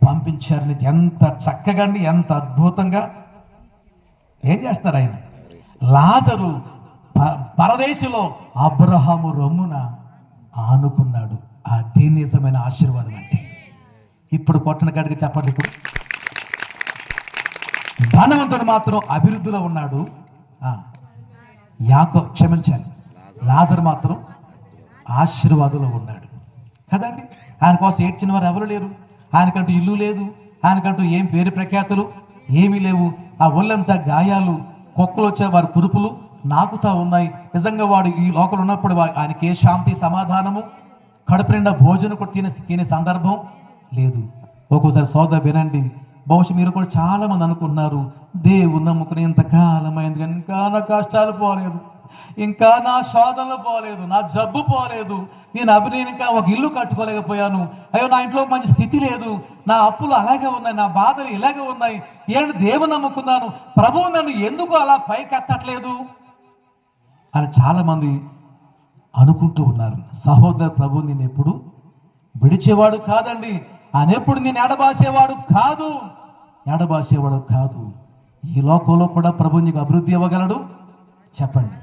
పంపించారని. ఎంత చక్కగా అండి, ఎంత అద్భుతంగా. ఏం చేస్తారు ఆయన? లాజరు పరదేశంలో అబ్రహాము రొమ్మున ఆనుకున్నాడు. అది నిజమైన ఆశీర్వాదం అంటే. ఇప్పుడు కొట్టన కాడికి చెప్పండి. ఇప్పుడు ధనవంతుడు మాత్రం అభివృద్ధిలో ఉన్నాడు, లాజరు మాత్రం ఆశీర్వాదంలో ఉన్నాడు కదండి. ఆయన కోసం ఏడ్చిన వారు ఎవరు లేరు. ఆయనకంటూ ఇల్లు లేదు, ఆయనకంటూ ఏం పేరు ప్రఖ్యాతులు ఏమీ లేవు. ఆ ఒళ్ళంతా గాయాలు, కుక్కలు వచ్చే వారి కురుపులు నాకుతా ఉన్నాయి. నిజంగా వాడు ఈ లోకంలో ఉన్నప్పుడు ఆయనకి ఏ శాంతి సమాధానము, కడుపు నిండా భోజనం కూడా తినే సందర్భం లేదు. ఒక్కోసారి సోదరు వినండి, బహుశా మీరు కూడా చాలా మంది అనుకుంటున్నారు, దేవుని నమ్ముకుని ఇంతకాలమైంది కానీ ఇంకా నా కష్టాలు పోలేదు, ఇంకా నా శోధనలు పోలేదు, నా జబ్బు పోలేదు, నేను ఇంకా ఒక ఇల్లు కట్టుకోలేకపోయాను, అయ్యో నా ఇంట్లో మంచి స్థితి లేదు, నా అప్పులు అలాగే ఉన్నాయి, నా బాధలు ఇలాగే ఉన్నాయి, ఏంటి దేవుని నమ్ముకున్నాను, ప్రభువు నన్ను ఎందుకు అలా పైకెత్తట్లేదు అని చాలామంది అనుకుంటూ ఉన్నారు. సహోదరు, ప్రభు నేను ఎప్పుడు విడిచేవాడు కాదండి, ఆయన ఎప్పుడు నేను ఎడబాసేవాడు కాదు. ఈ లోకంలో కూడా ప్రభు నీకు అభివృద్ధి ఇవ్వగలడు. చెప్పండి,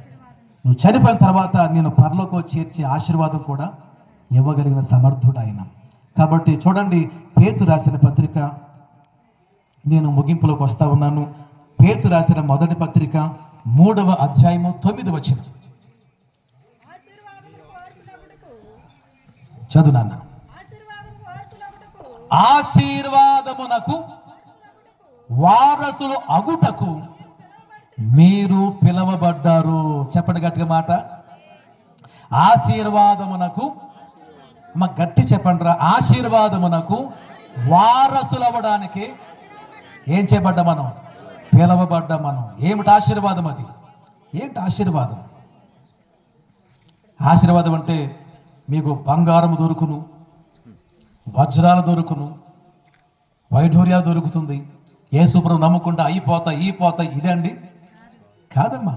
నువ్వు చనిపోయిన తర్వాత నేను పరలోకం చేర్చే ఆశీర్వాదం కూడా ఇవ్వగలిగిన సమర్థుడు ఆయన. కాబట్టి చూడండి, పేతురు రాసిన పత్రిక, నేను ముగింపులోకి వస్తా ఉన్నాను. పేతురు రాసిన మొదటి పత్రిక 3వ అధ్యాయము 9వ వచనం చదువు నాన్న. ఆశీర్వాదమునకు వారసులు అగుటకు మీరు పిలవబడ్డారు. చెప్పండి గట్టిగా మాట. ఆశీర్వాదమునకు, గట్టి చెప్పండి రా. ఆశీర్వాదమునకు వారసులు అవ్వడానికి ఏం చేయబడ్డా మనం? పిలవబడ్డా మనం. ఏమిటి ఆశీర్వాదం? అది ఏంటి ఆశీర్వాదం? ఆశీర్వాదం అంటే మీకు బంగారం దొరుకును, వజ్రాలు దొరుకును, వైఢూర్యాలు దొరుకుతుంది, యేసుప్రభు నమ్ముకుంటే అయిపోతాయి ఇదే అండి? కాదమ్మా.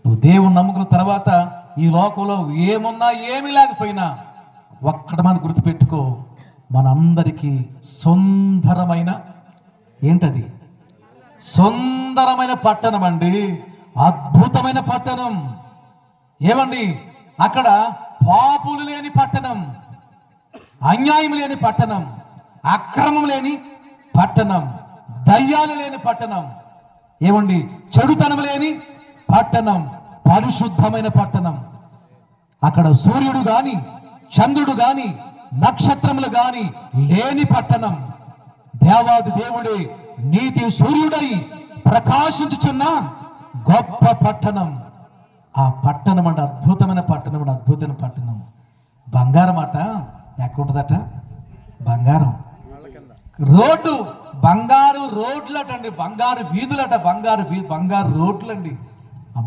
నువ్వు దేవుని నమ్ముకున్న తర్వాత ఈ లోకంలో ఏమున్నా ఏమీ లేకపోయినా ఒక్కటి మనం గుర్తుపెట్టుకో, మనందరికీ సుందరమైన ఏంటది? సుందరమైన పట్టణం అండి, అద్భుతమైన పట్టణం. ఏమండి, అక్కడ పాపులు లేని పట్టణం, అన్యాయం లేని పట్టణం, అక్రమం లేని పట్టణం, దయ్యాలు లేని పట్టణం, ఏమండి చెడుతనం లేని పట్టణం, పరిశుద్ధమైన పట్టణం. అక్కడ సూర్యుడు గాని, చంద్రుడు గాని, నక్షత్రములు గాని లేని పట్టణం. దేవాది దేవుడే నీతి సూర్యుడై ప్రకాశించుచున్న గొప్ప పట్టణం. ఆ పట్టణం అంటే అద్భుతమైన పట్టణం, అద్భుతమైన పట్టణం. బంగారం అట ఎక్కడుంటుందట? బంగారం రోడ్డు, బంగారు రోడ్లటండి, బంగారు వీధులట, బంగారు రోడ్లండి.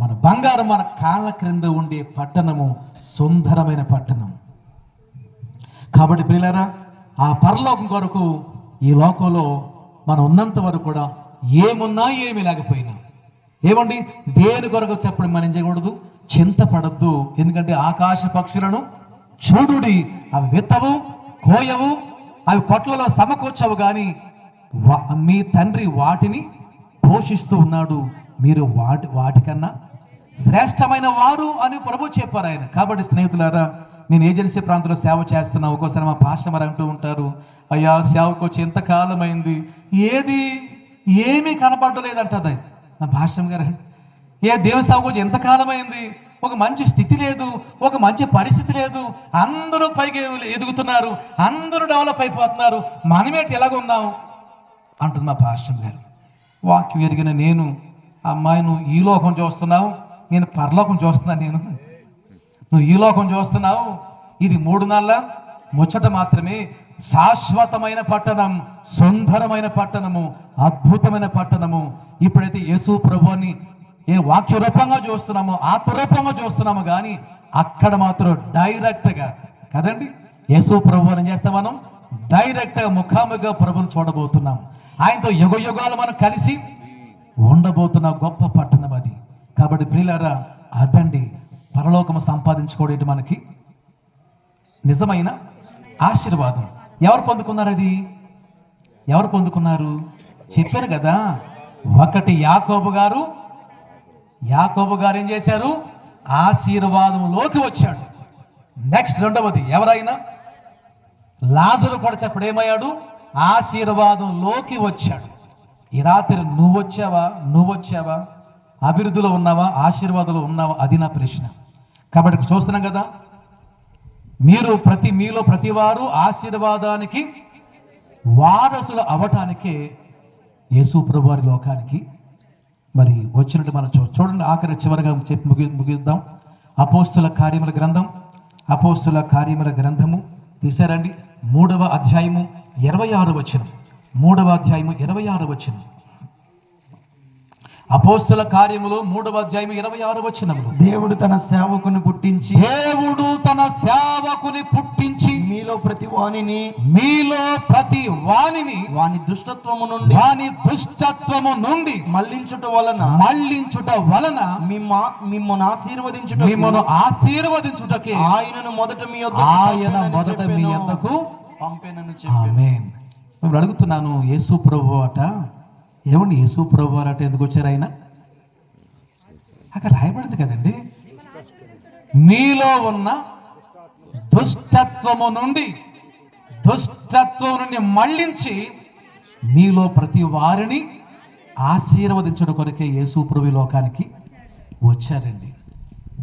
మన బంగారం మన కాళ్ళ క్రింద ఉండే పట్టణము సుందరమైన పట్టణం. కాబట్టి ప్రియులారా, ఆ పరలోకం కొరకు ఈ లోకంలో మనం ఉన్నంత వరకు కూడా ఏమున్నా ఏమీ లేకపోయినా, ఏమండి దేని కొరకు చెప్పడం మనం చేయకూడదు, చింతపడద్దు. ఎందుకంటే ఆకాశ పక్షులను చూడుడి, అవి విత్తవు, కోయవు, అవి కొట్లలో సమకూర్చవు, కానీ మీ తండ్రి వాటిని పోషిస్తూ ఉన్నాడు, మీరు వాటికన్నా శ్రేష్టమైన వారు అని ప్రభు చెప్పారు ఆయన. కాబట్టి స్నేహితులారా, నేను ఏజెన్సీ ప్రాంతంలో సేవ చేస్తున్నా. ఒక్కోసారి మా పాస్టర్ అంటూ ఉంటారు, అయ్యా సేవకు వచ్చి ఎంతకాలమైంది, ఏమీ కనపడలేదంటది నా పాస్టర్ గారు. దేవుని సేవకు వచ్చి ఎంతకాలమైంది, ఒక మంచి స్థితి లేదు, ఒక మంచి పరిస్థితి లేదు, అందరూ పైకి ఎదుగుతున్నారు, అందరూ డెవలప్ అయిపోతున్నారు, మనమేటి ఎలాగున్నాం అంటుంది మా పాస్టర్ గారు. వాక్యం ఎరిగిన నేను, అమ్మాయి నువ్వు ఈ లోకం చూస్తున్నావు, నేను పరలోకం చూస్తున్నాను. నువ్వు ఈ లోకం చూస్తున్నావు, ఇది 3 నెలల ముచ్చట మాత్రమే. శాశ్వతమైన పట్టణం, సుందరమైన పట్టణము, అద్భుతమైన పట్టణము. ఇప్పుడైతే యేసు ప్రభుని వాక్య రూపంగా చూస్తున్నాము, ఆత్మరూపంగా చూస్తున్నాము, కానీ అక్కడ మాత్రం డైరెక్ట్గా కదండి యేసు ప్రభు అని చేస్తాం, మనం డైరెక్ట్గా ముఖాముఖిగా ప్రభుని చూడబోతున్నాం. ఆయనతో యుగ యుగాలు మనం కలిసి ఉండబోతున్న గొప్ప పట్టణం అది. కాబట్టి ప్రియులారా, అదండి పరలోకం సంపాదించుకోవడం మనకి నిజమైన ఆశీర్వాదం. ఎవరు పొందుకున్నారు? అది ఎవరు పొందుకున్నారు? చెప్పారు కదా. ఒకటి యాకోబు గారు ఏం చేశారు? ఆశీర్వాదంలోకి వచ్చాడు. నెక్స్ట్ రెండవది ఎవరైనా లాజరు కూడా చెప్పడు, ఏమయ్యాడు? ఆశీర్వాదంలోకి వచ్చాడు. ఈ రాత్రి నువ్వు వచ్చావా? అభివృద్ధిలో ఉన్నావా? ఆశీర్వాదంలో ఉన్నావా? అది నా ప్రశ్న. కాబట్టి చూస్తున్నాం కదా, మీలో ప్రతి వారు ఆశీర్వాదానికి వారసులు అవటానికే యేసు ప్రభు వారి లోకానికి మరి వచ్చినట్టు మనం చూడండి. ఆఖరి చివరిగా చెప్పి ముగిద్దాం. అపోస్తుల కార్యముల గ్రంథము తీశారండి. 3వ అధ్యాయము 26వ వచనం. 3వ అధ్యాయము 26వ వచనం. అపోస్తుల కార్యములు 3వ అధ్యాయము 26వ వచనములు. దేవుడు తన సేవకుని పుట్టించి మీలో ప్రతి వానిని వాని దుష్టత్వము నుండి మళ్ళించుట వలన మిమ్మల్ని ఆశీర్వదించుటకే ఆయనను మొదట మీ యొద్దకు పంపెనని చెప్పాడు. ఆమేన్. నేను అడుగుతున్నాను, యేసు ప్రభు అట ఏమండి, యేసు ప్రభు అట ఎందుకు వచ్చారు? ఆయన అక్కడ రాయబడింది కదండి, మీలో ఉన్న దుష్టత్వము నుండి మళ్ళించి మీలో ప్రతి వారిని ఆశీర్వదించడం కొరకే యేసు ప్రభు లోకానికి వచ్చారండి.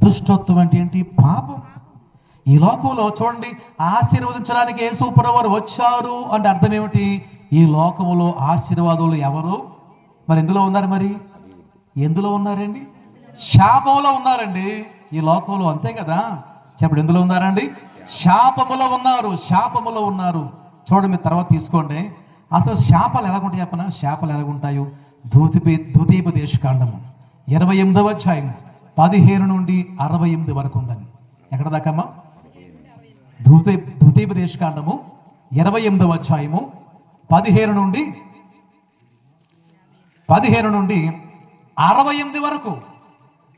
దుష్టత్వం అంటే ఏంటి? పాపం. ఈ లోకంలో చూడండి, ఆశీర్వదించడానికి యేసు ప్రభు వారు వచ్చారు అంటే అర్థం ఏమిటి? ఈ లోకములో ఆశీర్వాదాలు ఎవరు మరి ఎందులో ఉన్నారు? మరి ఎందులో ఉన్నారండి? శాపంలో ఉన్నారండి ఈ లోకంలో, అంతే కదా. చెప్పండి, ఎందులో ఉన్నారండి? శాపములో ఉన్నారు. చూడండి, మీరు తర్వాత తీసుకోండి. అసలు శాపాలు ఎలాగుంటాయి చెప్పనా? శాపాలు ఎలాగుంటాయో ద్వితీయ దేశకాండము 28వ అధ్యాయం 15 నుండి 68 వరకు ఉందని. ఎక్కడ దాకమ్మా? ద్వితీయ దేశకాండము 28వ అధ్యాయము 15 నుండి 68 వరకు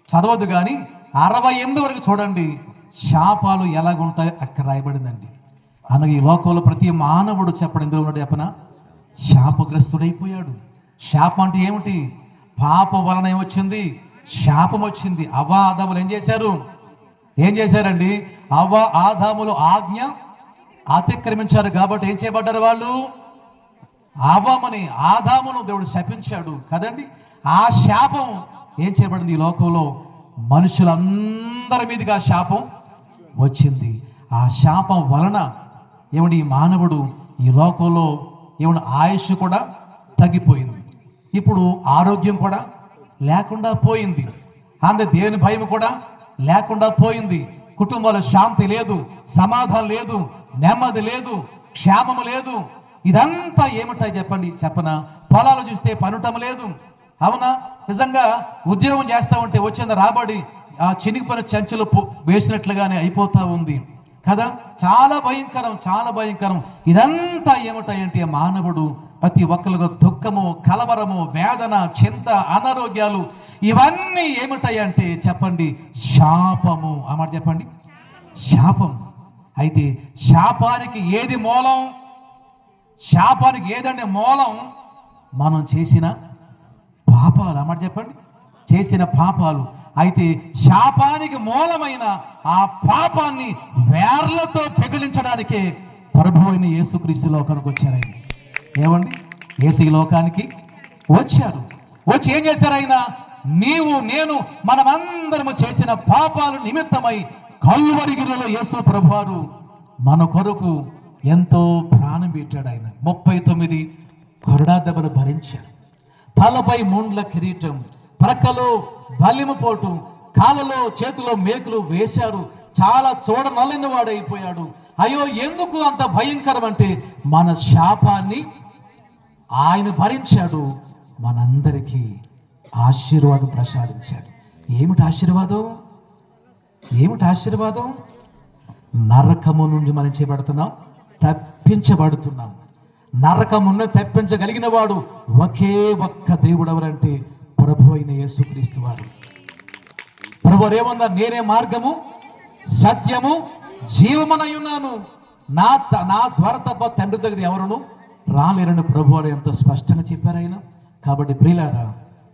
చదవద్దు, కానీ 68 వరకు చూడండి. శాపాలు ఎలాగుంటాయో అక్కడ రాయబడిందండి. అనగా ఈ లోకంలో ప్రతి మానవుడు చెప్పడం ఎందులో ఉన్నాడు చెప్పనా? శాపగ్రస్తుడైపోయాడు. శాపం అంటే ఏమిటి? పాపం వలన ఏమొచ్చింది? శాపం వచ్చింది. అవ్వ ఆదాములు ఏం చేశారండి? అవ్వ ఆదాములు ఆజ్ఞ అతిక్రమించారు కాబట్టి ఏం చేయబడ్డారు వాళ్ళు? అవ్వమని ఆదామును దేవుడు శపించాడు కదండి. ఆ శాపం ఏం చేయబడింది? ఈ లోకంలో మనుషులందరి మీదుగా శాపం వచ్చింది. ఆ శాపం వలన ఏమండి ఈ మానవుడు ఈ లోకంలో ఏమన్నా ఆయుష్ కూడా తగ్గిపోయింది. ఇప్పుడు ఆరోగ్యం కూడా లేకుండా పోయింది. అంతే దేవుని భయం కూడా లేకుండా పోయింది. కుటుంబాల శాంతి లేదు, సమాధానం లేదు, నెమ్మది లేదు, క్షేమము లేదు. ఇదంతా ఏమిటాయి చెప్పనా? పొలాలు చూస్తే పనుటం లేదు, అవునా? నిజంగా ఉద్యోగం చేస్తా ఉంటే వచ్చిన రాబడి ఆ చినిగిపోయిన చెంచులు వేసినట్లుగానే అయిపోతా ఉంది కదా. చాలా భయంకరం. ఇదంతా ఏమిటాయంటే మానవుడు ప్రతి ఒక్కరికి దుఃఖము, కలవరము, వేదన, చింత, అనారోగ్యాలు ఇవన్నీ ఏమిటాయంటే చెప్పండి? శాపము. ఆ మాట చెప్పండి, శాపం. అయితే శాపానికి ఏది మూలం? శాపానికి ఏదండి మూలం? మనం చేసిన పాపాలు. ఆ మాట చెప్పండి, చేసిన పాపాలు. అయితే శాపానికి మూలమైన ఆ పాపాన్ని వేర్లతో పెగిలించడానికే ప్రభు అయిన యేసుక్రీస్తు లోకానికి వచ్చారు. ఏమండి, యేసు ఈ లోకానికి వచ్చి ఏం చేశారు? ఆయన నీవు నేను మనమందరము చేసిన పాపాలు నిమిత్తమై కల్వరిగిరిలో యేసు ప్రభువారు మన కొరకు ఎంతో ప్రాణం పెట్టాడు. ఆయన 39 కొరడా దెబ్బలు భరించారు. తలపై ముండ్ల కిరీటం, ప్రక్కలో బలిము పోటు, కాళ్ళలో చేతిలో మేకులు వేశారు. చాలా చూడనల్లని వాడు అయిపోయాడు. అయ్యో ఎందుకు అంత భయంకరం అంటే మన శాపాన్ని ఆయన భరించాడు, మనందరికీ ఆశీర్వాదం ప్రసాదించాడు. ఏమిటి ఆశీర్వాదం? ఏమిటి ఆశీర్వాదం? నరకము నుండి మనం చేపడుతున్నాం, తప్పించబడుతున్నాం. నరకమును తప్పించగలిగిన వాడు ఒకే ఒక్క దేవుడు ఎవరంటే ప్రభు అయిన యేసుక్రీస్తు వారు. ప్రభు ఏమన్నారు? నేనే మార్గము, సత్యము, జీవమనై ఉన్నాను, నా ద్వారా తప్ప తండ్రి దగ్గర ఎవరును రాలేరని ప్రభు వారు ఎంత స్పష్టంగా చెప్పారు ఆయన. కాబట్టి ప్రియులారా,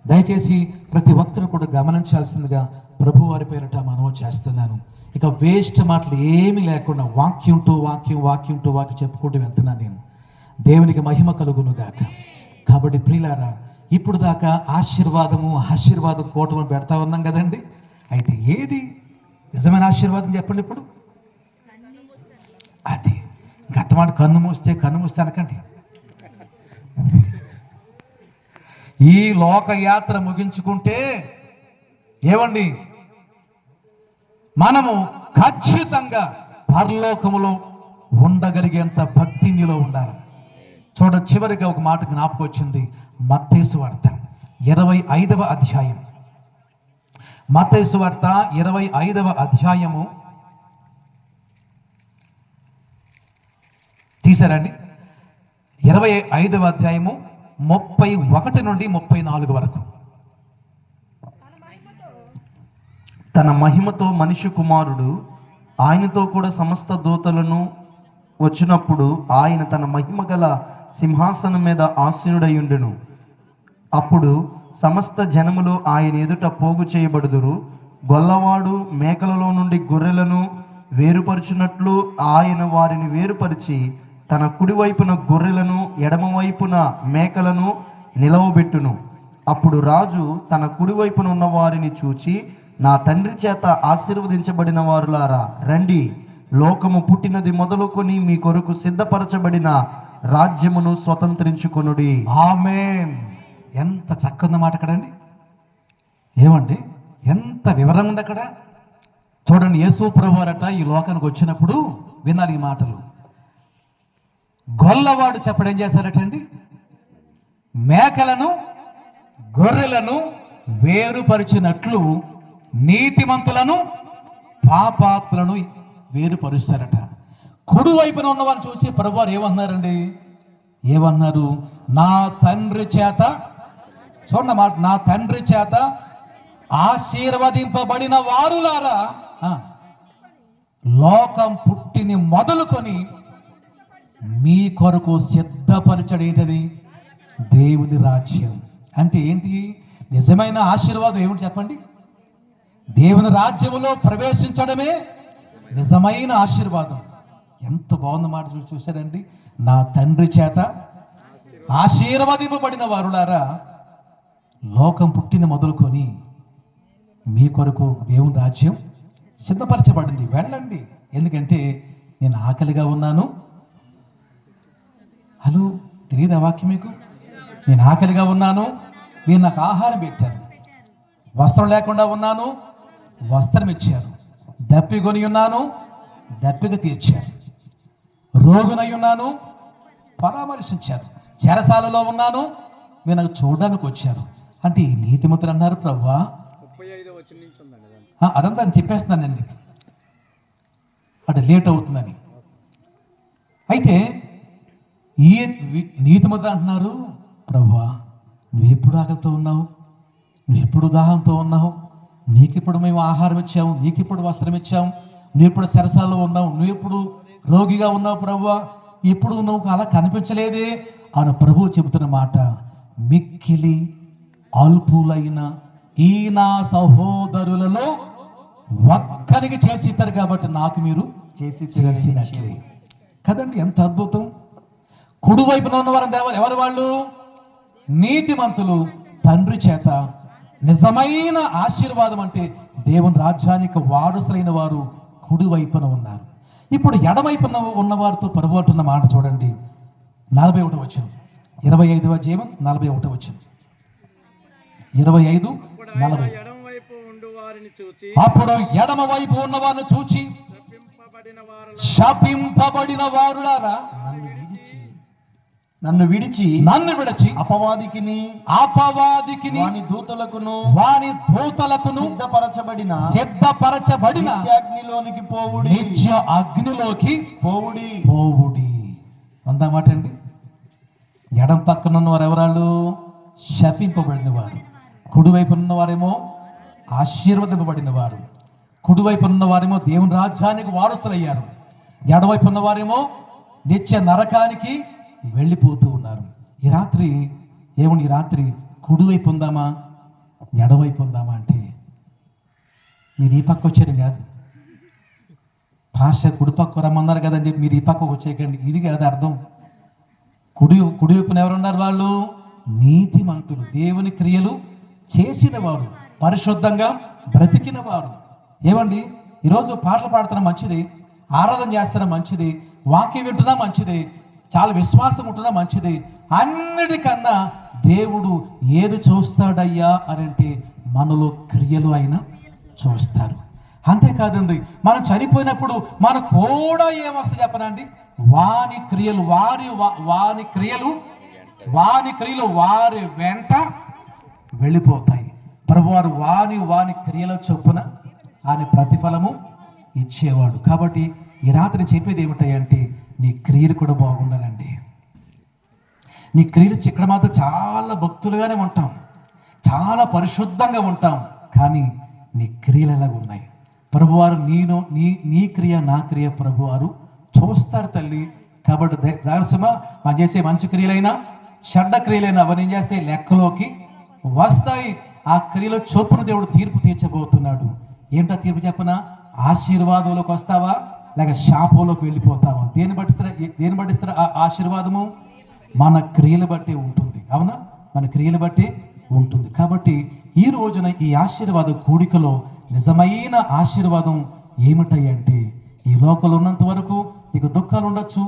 దయచేసి ప్రతి ఒక్కరు కూడా గమనించాల్సిందిగా ప్రభు వారి పేరిట మనవి చేస్తున్నాను. ఇక వేస్ట్ మాటలు ఏమీ లేకుండా వాక్యం టు వాక్యం చెప్పుకుంటూ వెళ్తున్నాను నేను. దేవునికి మహిమ కలుగును గాక. కాబట్టి ప్రియులారా, ఇప్పుడు దాకా ఆశీర్వాదం కూటమి పెడతా ఉన్నాం కదండి. అయితే ఏది నిజమైన ఆశీర్వాదం చెప్పండి ఇప్పుడు? అది గతమాట కన్ను మూస్తే అనకండి. ఈ లోకయాత్ర ముగించుకుంటే ఏమండి, మనము ఖచ్చితంగా పరలోకములో ఉండగలిగేంత భక్తి నీలో ఉండాలి. చూడ, చివరిగా ఒక మాట జ్ఞాపకం వచ్చింది. మత్తయి సువార్త 25వ అధ్యాయం. మత్తయి సువార్త 25వ అధ్యాయము తీసారండి. 25వ అధ్యాయము 31 నుండి 34 వరకు. తన మహిమతో మనిషి కుమారుడు ఆయనతో కూడా సమస్త దూతలను వచ్చినప్పుడు ఆయన తన మహిమ గల సింహాసనం మీద ఆసీనుడయుండును. అప్పుడు సమస్త జనములు ఆయన ఎదుట పోగు చేయబడుదురు. గొల్లవాడు మేకలలో నుండి గొర్రెలను వేరుపరుచున్నట్లు ఆయన వారిని వేరుపరిచి తన కుడివైపున గొర్రెలను ఎడమవైపున మేకలను నిలవబెట్టును. అప్పుడు రాజు తన కుడివైపున ఉన్న వారిని చూచి, నా తండ్రి చేత ఆశీర్వదించబడిన వారులారా రండి, లోకము పుట్టినది మొదలుకొని మీ కొరకు సిద్ధపరచబడిన రాజ్యమును స్వతంత్రించుకొనుడి. ఆమేన్. ఎంత చక్కని మాట కదండి. ఏమండి, ఎంత వివరం ఉంది అక్కడ. చూడండి, యేసు ప్రభువారట ఈ లోకానికి వచ్చినప్పుడు వినాలి ఈ మాటలు. గొల్లవాడు చెప్పడం ఏం చేశారటండి? మేకలను గొర్రెలను వేరుపరిచినట్లు నీతిమంతులను పాపాత్ములను వేరుపరుస్తారట. కుడి వైపున ఉన్నవారిని చూసి ప్రభువారు ఏమన్నారండి? ఏమన్నారు? నా తండ్రి చేత, చూడండి మాట, నా తండ్రి చేత ఆశీర్వదింపబడిన వారులారా లోకం పుట్టిని మొదలుకొని మీ కొరకు సిద్ధపరచడేంటది? దేవుని రాజ్యం. అంటే ఏంటి? నిజమైన ఆశీర్వాదం ఏమిటి చెప్పండి? దేవుని రాజ్యములో ప్రవేశించడమే నిజమైన ఆశీర్వాదం. ఎంత బాగుంది మాట చూసారండి. నా తండ్రి చేత ఆశీర్వదింపబడిన వారులారా లోకం పుట్టిన మొదలుకొని మీ కొరకు దేవుని రాజ్యం సిద్ధపరచబడింది, వెళ్ళండి. ఎందుకంటే నేను ఆకలిగా ఉన్నాను. హలో, తెలియదా వాక్యం మీకు? నేను ఆకలిగా ఉన్నాను, మీరు నాకు ఆహారం పెట్టారు. వస్త్రం లేకుండా ఉన్నాను, వస్త్రం ఇచ్చారు. దప్పికొని ఉన్నాను, దప్పిక తీర్చారు. రోగునై ఉన్నాను, పరామర్శించారు. చెరసాలలో ఉన్నాను, మీరు నాకు చూడడానికి వచ్చారు. అంటే ఈ నీతిమంతులు అన్నారు, ప్రభువా అదంతా అని చెప్పేస్తున్నానండి, అంటే లేట్ అవుతుందని. అయితే ఈ నీతిమంతులు అంటున్నారు, ప్రభువా నువ్వు ఎప్పుడు ఆకలితో ఉన్నావు, నువ్వు ఎప్పుడు దాహంతో ఉన్నావు, నీకిప్పుడు మేము ఆహారం ఇచ్చాము, నీకిప్పుడు వస్త్రం ఇచ్చాము, నువ్వు ఇప్పుడు సరసాల్లో ఉన్నావు, నువ్వు ఎప్పుడు రోగిగా ఉన్నావు ప్రభువా, ఇప్పుడు నువ్వు అలా కనిపించలేదే అని ప్రభువు చెబుతున్న మాట. మిక్కిలి అల్పులైన ఈ నా సహోదరులలో ఒక్కరికి చేసి ఇస్తారు కాబట్టి నాకు మీరు చేసినట్లే కదండి. ఎంత అద్భుతం. కుడివైపున ఉన్నవారు ఎవరు? వాళ్ళు నీతిమంతులు, తండ్రి చేత నిజమైన ఆశీర్వాదం అంటే దేవుని రాజ్యానికి వారసులైన వారు కుడివైపున ఉన్నారు. ఇప్పుడు ఎడవైపున ఉన్నవారితో పరుగొట్టున్న మాట చూడండి. 41వ వచనం, 25వ అధ్యాయం 41వ వచనం, 25:40. అప్పుడు ఎడమ వైపు ఉన్నవారిని చూచి శపింపబడిన వారులారా నన్ను విడిచి అపవాదికిని వాని దూతలకును సిద్ధపరచబడిన అగ్నిలోనికి పోవుడి నిత్య అగ్నిలోకి పోవుడి అందామాట అండి. ఎడం పక్కన ఉన్నవారు ఎవరాళ్ళు? శపింపబడిన వారు. కుడివైపు ఉన్నవారేమో ఆశీర్వదింపబడిన వారు. కుడివైపు ఉన్నవారేమో దేవుని రాజ్యానికి వారసులయ్యారు. ఎడవైపు ఉన్నవారేమో నిత్య నరకానికి వెళ్ళిపోతూ ఉన్నారు. ఈ రాత్రి కుడివైపు ఉందామా ఎడవైపు ఉందామా అంటే మీరు ఈ పక్క వచ్చేది కాదు. పాస్టర్ కుడి పక్క రమ్మన్నారు కదని చెప్పి మీరు ఈ పక్కకు వచ్చేయకండి. ఇది కాదు అర్థం. కుడివైపున ఎవరున్నారు? వాళ్ళు నీతిమంతులు, దేవుని క్రియలు చేసిన వారు, పరిశుద్ధంగా బ్రతికిన వారు. ఏమండి, ఈరోజు పాటలు పాడుతున్న మంచిది, ఆరాధన చేస్తున్న మంచిది, వాక్యం వింటున్నా మంచిది, చాలా విశ్వాసం ఉంటున్నా మంచిది. అన్నిటికన్నా దేవుడు ఏది చూస్తాడయ్యా అని అంటే మనలో క్రియలు అయినా చూస్తారు. అంతేకాదండి, మనం చనిపోయినప్పుడు మనకు కూడా ఏమొస్తాయి చెప్పనండి? వాని క్రియలు వారి వెంట వెళ్ళిపోతాయి. ప్రభువారు వాని క్రియల చొప్పున ఆయన ప్రతిఫలము ఇచ్చేవాడు. కాబట్టి ఈ రాత్రి చెప్పేది ఏమిటంటే నీ క్రియలు కూడా బాగుండాలండి. నీ క్రియలు ఇక్కడ మాత్రం చాలా భక్తులుగానే ఉంటాం, చాలా పరిశుద్ధంగా ఉంటాం, కానీ నీ క్రియలు ఎలాగ ఉన్నాయి? ప్రభువారు నీ క్రియ నా క్రియ ప్రభువారు చూస్తారు తల్లి. కాబట్టి జాగ్రత్త, మనం చేసే మంచి క్రియలైనా చెడ్డ క్రియలైనా అవన్నీ ఏం చేస్తే లెక్కలోకి వస్తాయి. ఆ క్రియలో చొప్పున దేవుడు తీర్పు తీర్చబోతున్నాడు. ఏంటో తీర్పు చెప్పనా? ఆశీర్వాదంలోకి వస్తావా లేక శాపంలోకి వెళ్ళిపోతావా? దేని బట్టిస్తారా ఆ ఆశీర్వాదము? మన క్రియలు బట్టి ఉంటుంది. అవునా? మన క్రియలు బట్టి ఉంటుంది. కాబట్టి ఈ రోజున ఈ ఆశీర్వాద కూడికలో నిజమైన ఆశీర్వాదం ఏమిటంటే, ఈ లోకంలో ఉన్నంత వరకు నీకు దుఃఖాలు ఉండొచ్చు.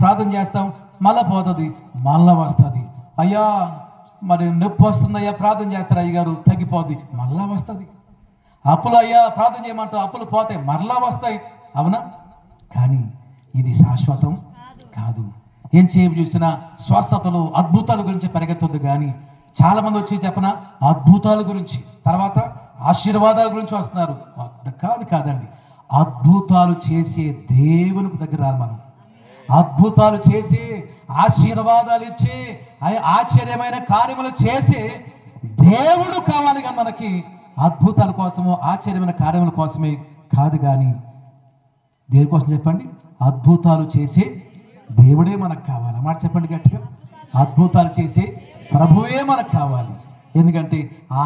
ప్రార్థన చేస్తాం, మళ్ళా పోతుంది, మళ్ళా వస్తుంది. అయ్యా మరి నొప్పి వస్తుందయ్యా, ప్రార్థన చేస్తారు అయ్యగారు, తగ్గిపోద్ది, మళ్ళా వస్తుంది. అప్పులు అయ్యా ప్రార్థన చేయమంటావు, అప్పులు పోతాయి, మరలా వస్తాయి. అవునా? కానీ ఇది శాశ్వతం కాదు. ఏం చూసినా స్వస్థతలు అద్భుతాల గురించి పరిగెత్తొద్దు. కానీ చాలా మంది వచ్చి చెప్పన అద్భుతాల గురించి, తర్వాత ఆశీర్వాదాల గురించి వస్తున్నారు. కాదండి, అద్భుతాలు చేసే దేవునికి దగ్గర రాదు. మనం అద్భుతాలు చేసి ఆశీర్వాదాలు ఇచ్చి ఆశ్చర్యమైన కార్యములు చేసి దేవుడు కావాలి. కానీ మనకి అద్భుతాల కోసము ఆశ్చర్యమైన కార్యముల కోసమే కాదు. కానీ దేనికోసం చెప్పండి? అద్భుతాలు చేసే దేవుడే మనకు కావాలి. మాట చెప్పండి గట్టిగా. అద్భుతాలు చేసే ప్రభువే మనకు కావాలి. ఎందుకంటే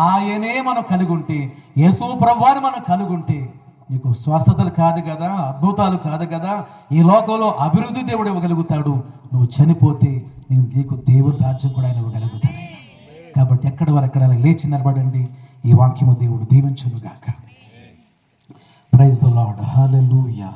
ఆయనే మనం కలిగి ఉంటే, యేసు ప్రభువాని మనం కలిగి ఉంటే నీకు స్వస్థతలు కాదు కదా, అద్భుతాలు కాదు కదా, ఈ లోకంలో అభివృద్ధి దేవుడు ఇవ్వగలుగుతాడు. నువ్వు చనిపోతే నీకు దేవుని రాజ్యం కూడా ఆయన ఇవ్వగలుగుతాడు. కాబట్టి ఎక్కడ లేచి నిలబడండి. ఈ వాక్యము దేవుడు దీవించును గాక. Praise the Lord. హల్లెలూయా.